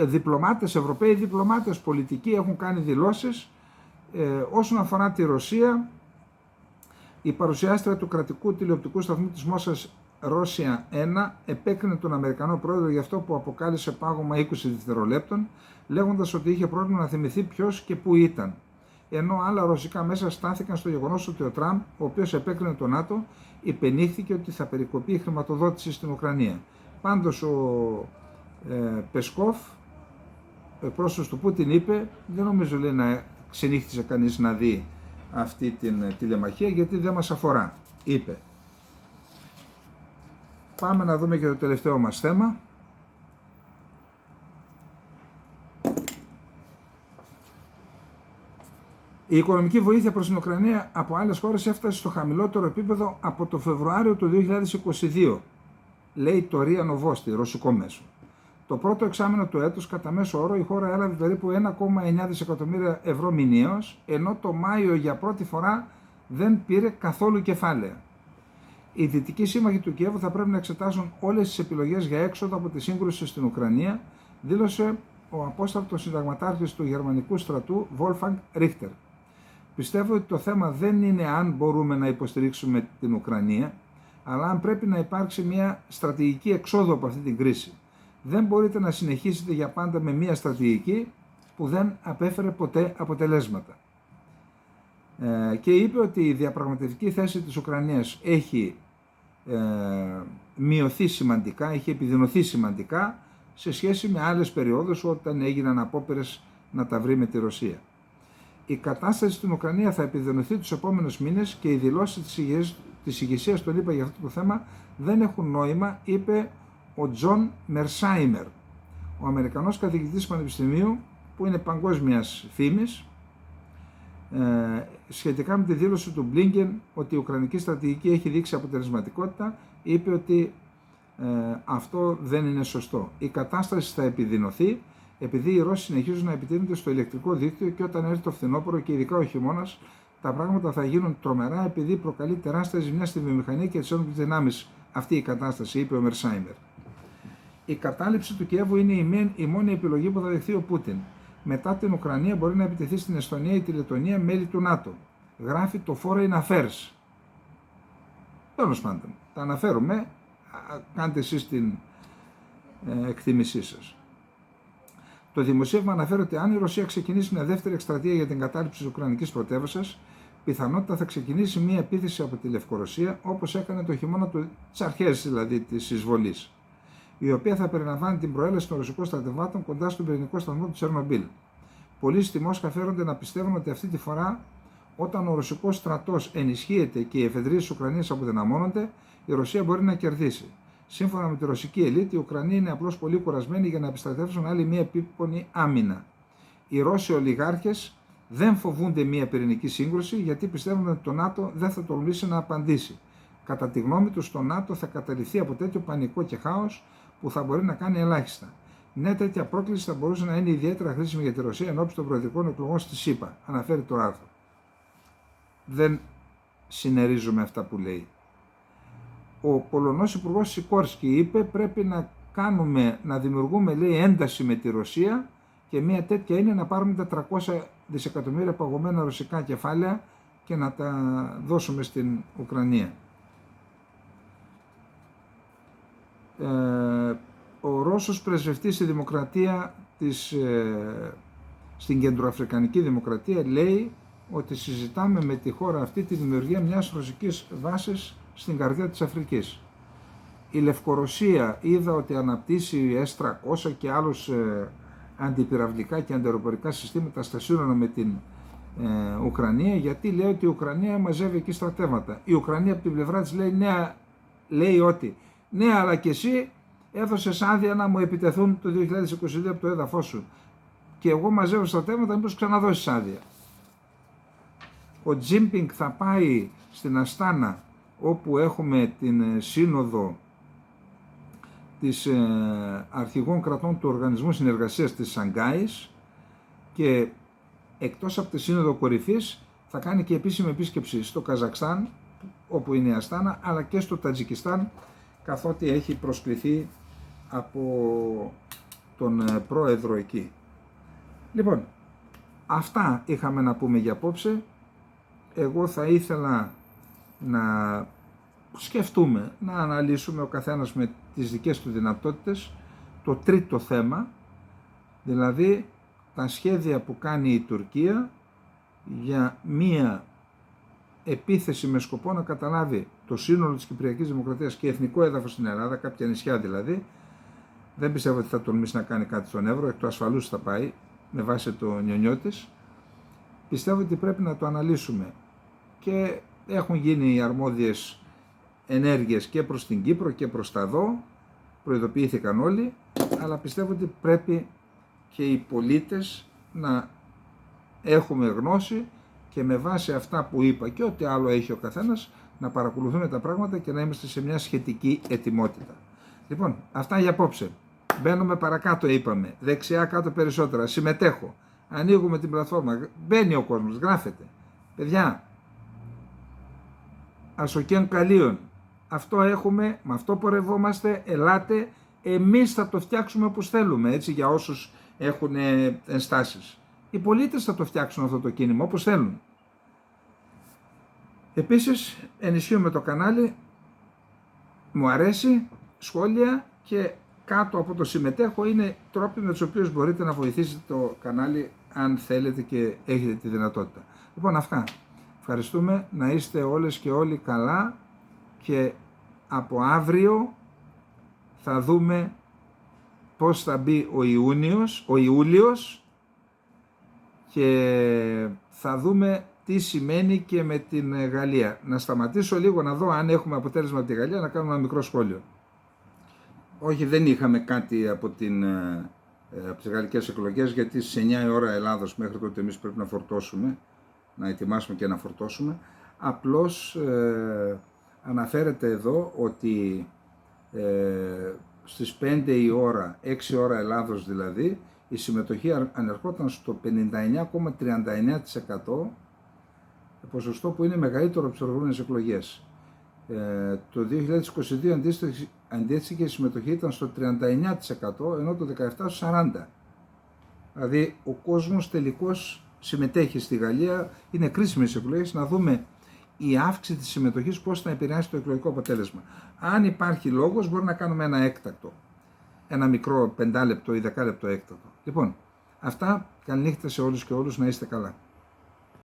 Διπλωμάτες, Ευρωπαίοι διπλωμάτες, πολιτικοί έχουν κάνει δηλώσεις. Όσον αφορά τη Ρωσία, η παρουσιάστρια του κρατικού τηλεοπτικού σταθμού της Μόσχας Ρώσια 1 επέκρινε τον Αμερικανό πρόεδρο για αυτό που αποκάλεσε πάγωμα 20 δευτερολέπτων, λέγοντας ότι είχε πρόβλημα να θυμηθεί ποιος και πού ήταν. Ενώ άλλα ρωσικά μέσα στάθηκαν στο γεγονός ότι ο Τραμπ, ο οποίος επέκρινε το ΝΑΤΟ, υπενήχθηκε ότι θα περικοπεί η χρηματοδότηση στην Ουκρανία. Πάντως ο Πεσκόφ, εκπρόσωπος του Πούτιν, είπε, δεν νομίζω, λέει, να ξενύχτησε κανείς να δει αυτή την τηλεμαχία γιατί δεν μας αφορά, είπε. Πάμε να δούμε και το τελευταίο μας θέμα. Η οικονομική βοήθεια προς την Ουκρανία από άλλες χώρες έφτασε στο χαμηλότερο επίπεδο από το Φεβρουάριο του 2022, λέει το ΡΙΑ Νοβόστι, ρωσικό μέσο. Το πρώτο εξάμηνο του έτους, κατά μέσο όρο, η χώρα έλαβε περίπου 1,9 δισεκατομμύρια ευρώ μηνιαίως, ενώ το Μάιο για πρώτη φορά δεν πήρε καθόλου κεφάλαια. Οι δυτικοί σύμμαχοι του Κιέβου θα πρέπει να εξετάσουν όλες τις επιλογές για έξοδο από τη σύγκρουση στην Ουκρανία, δήλωσε ο απόσταυτος συνταγματάρχης του γερμανικού στρατού Wolfgang Richter. Πιστεύω ότι το θέμα δεν είναι αν μπορούμε να υποστηρίξουμε την Ουκρανία, αλλά αν πρέπει να υπάρξει μια στρατηγική εξόδου από αυτή την κρίση. Δεν μπορείτε να συνεχίσετε για πάντα με μια στρατηγική που δεν απέφερε ποτέ αποτελέσματα. Και είπε ότι η διαπραγματευτική θέση της Ουκρανίας έχει μειωθεί σημαντικά, έχει επιδεινωθεί σημαντικά σε σχέση με άλλες περιόδους όταν έγιναν απόπειρες να τα βρει με τη Ρωσία. Η κατάσταση στην Ουκρανία θα επιδεινωθεί τους επόμενους μήνες και οι δηλώσεις της ηγεσίας των ΗΠΑ για αυτό το θέμα δεν έχουν νόημα, είπε ο Τζον Μερσάιμερ, ο Αμερικανός καθηγητής πανεπιστημίου που είναι παγκόσμιας φήμης, σχετικά με τη δήλωση του Μπλίνκεν ότι η Ουκρανική στρατηγική έχει δείξει αποτελεσματικότητα. Είπε ότι αυτό δεν είναι σωστό. Η κατάσταση θα επιδεινωθεί επειδή οι Ρώσοι συνεχίζουν να επιτείνονται στο ηλεκτρικό δίκτυο και όταν έρθει το φθινόπωρο και ειδικά ο χειμώνας, τα πράγματα θα γίνουν τρομερά επειδή προκαλεί τεράστια ζημιά στη βιομηχανία και τις ένοπλες δυνάμεις. Αυτή η κατάσταση, είπε ο Μερσάιμερ. Η κατάληψη του Κιέβου είναι η μόνη επιλογή που θα δεχθεί ο Πούτιν. Μετά την Ουκρανία μπορεί να επιτεθεί στην Εστονία ή τη Λετωνία, μέλη του ΝΑΤΟ. Γράφει το Foreign Affairs. Τέλος πάντων, τα αναφέρουμε, κάντε εσείς την εκτίμησή σας. Το δημοσίευμα αναφέρει ότι αν η Ρωσία ξεκινήσει μια δεύτερη εκστρατεία για την κατάληψη της Ουκρανικής πρωτεύουσας, πιθανότητα θα ξεκινήσει μια επίθεση από τη Λευκορωσία, όπως έκανε το χειμώνα τις αρχές δηλαδή της εισβολής, η οποία θα περιλαμβάνει την προέλαση των ρωσικών στρατευμάτων κοντά στον πυρηνικό σταθμό του Τσερνομπίλ. Πολλοί στη Μόσχα φέρονται να πιστεύουν ότι αυτή τη φορά, όταν ο ρωσικός στρατός ενισχύεται και οι εφεδρείες της Ουκρανίας αποδυναμώνονται, η Ρωσία μπορεί να κερδίσει. Σύμφωνα με τη ρωσική ελίτ, η Ουκρανία είναι απλώς πολύ κουρασμένη για να επιστρατεύσουν άλλη μια επίπονη άμυνα. Οι Ρώσοι ολιγάρχες δεν φοβούνται μια πυρηνική σύγκρουση γιατί πιστεύουν ότι το ΝΑΤΟ δεν θα τολμήσει να απαντήσει. Κατά τη γνώμη τους, το ΝΑΤΟ θα καταληφθεί από τέτοιο πανικό και χάος που θα μπορεί να κάνει ελάχιστα. Μια τέτοια πρόκληση θα μπορούσε να είναι ιδιαίτερα χρήσιμη για τη Ρωσία ενώπιση των προεδρικών εκλογών στη ΣΥΠΑ, αναφέρει το άρθρο. Δεν συνερίζομαι αυτά που λέει. Ο Πολωνός Υπουργός Σικόρσκι είπε πρέπει να δημιουργούμε, λέει, ένταση με τη Ρωσία και μια τέτοια είναι να πάρουμε τα 300 δισεκατομμύρια παγωμένα ρωσικά κεφάλαια και να τα δώσουμε στην Ουκρανία. Ο Ρώσος πρεσβευτής στη δημοκρατία στην Κεντροαφρικανική Δημοκρατία λέει ότι συζητάμε με τη χώρα αυτή τη δημιουργία μιας ρωσικής βάσης στην καρδιά της Αφρικής. Η Λευκορωσία είδα ότι αναπτύσσει S-300 και άλλους αντιπυραυλικά και αντιαεροπορικά συστήματα στα σύνορα με την Ουκρανία, γιατί λέει ότι η Ουκρανία μαζεύει εκεί στρατεύματα. Η Ουκρανία από την πλευρά της λέει ότι ναι, αλλά και εσύ έδωσες άδεια να μου επιτεθούν το 2022 από το έδαφος σου και εγώ μαζεύω στρατεύματα, μήπως ξαναδώσεις άδεια. Ο Τζίμπινγκ θα πάει στην Αστάνα, όπου έχουμε την σύνοδο της αρχηγών κρατών του Οργανισμού Συνεργασίας της Σανγκάης, και εκτός από τη σύνοδο κορυφής θα κάνει και επίσημη επίσκεψη στο Καζακστάν, όπου είναι η Αστάνα, αλλά και στο Τατζικιστάν, καθότι έχει προσκληθεί από τον πρόεδρο εκεί. Λοιπόν, αυτά είχαμε να πούμε για απόψε. Εγώ θα ήθελα να σκεφτούμε, να αναλύσουμε ο καθένας με τις δικές του δυνατότητες το τρίτο θέμα, δηλαδή τα σχέδια που κάνει η Τουρκία για μία επίθεση με σκοπό να καταλάβει το σύνολο της Κυπριακής Δημοκρατίας και εθνικό έδαφος στην Ελλάδα, κάποια νησιά δηλαδή. Δεν πιστεύω ότι θα τολμήσει να κάνει κάτι στον Εύρο, εκ του ασφαλούς θα πάει με βάση το νιονιό της. Πιστεύω ότι πρέπει να το αναλύσουμε και έχουν γίνει οι αρμόδιες ενέργειες και προς την Κύπρο και προς τα ΔΟ, προειδοποιήθηκαν όλοι, αλλά πιστεύω ότι πρέπει και οι πολίτες να έχουμε γνώση και με βάση αυτά που είπα και ό,τι άλλο έχει ο καθένας να παρακολουθούμε τα πράγματα και να είμαστε σε μια σχετική ετοιμότητα. Λοιπόν, αυτά για απόψε. Μπαίνουμε παρακάτω, είπαμε, δεξιά κάτω περισσότερα, συμμετέχω, ανοίγουμε την πλατφόρμα, μπαίνει ο κόσμος, γράφεται. Παιδιά, ασοκέν καλίων, αυτό έχουμε, με αυτό πορευόμαστε, ελάτε, εμείς θα το φτιάξουμε όπως θέλουμε, έτσι, για όσους έχουν ενστάσεις. Οι πολίτες θα το φτιάξουν αυτό το κίνημα όπως θέλουν. Επίσης, ενισχύουμε το κανάλι, μου αρέσει, σχόλια, και κάτω από το συμμετέχω είναι τρόποι με τους οποίους μπορείτε να βοηθήσετε το κανάλι αν θέλετε και έχετε τη δυνατότητα. Λοιπόν, αυτά. Ευχαριστούμε, να είστε όλες και όλοι καλά και από αύριο θα δούμε πώς θα μπει ο Ιούλιος και θα δούμε τι σημαίνει και με την Γαλλία. Να σταματήσω λίγο να δω αν έχουμε αποτέλεσμα από τη Γαλλία, να κάνουμε ένα μικρό σχόλιο. Όχι, δεν είχαμε κάτι από τις γαλλικές εκλογές, γιατί στις 9 η ώρα Ελλάδος μέχρι τότε εμείς πρέπει να φορτώσουμε, να ετοιμάσουμε και να φορτώσουμε. Απλώς αναφέρεται εδώ ότι στις 5 η ώρα, 6 ώρα Ελλάδος δηλαδή, η συμμετοχή ανερχόταν στο 59,39%, ποσοστό που είναι μεγαλύτερο από τις προηγούμενες εκλογές. Το 2022 αντίστοιχη η συμμετοχή ήταν στο 39%, ενώ το 17% στο 40%. Δηλαδή ο κόσμος τελικώς συμμετέχει στη Γαλλία, είναι κρίσιμες εκλογές, να δούμε η αύξηση της συμμετοχής πώς θα επηρεάσει το εκλογικό αποτέλεσμα. Αν υπάρχει λόγος μπορεί να κάνουμε ένα έκτακτο, ένα μικρό 5 λεπτό ή 10 λεπτό έκτακτο. Λοιπόν, αυτά, καληνύχτα σε όλους και όλους, να είστε καλά.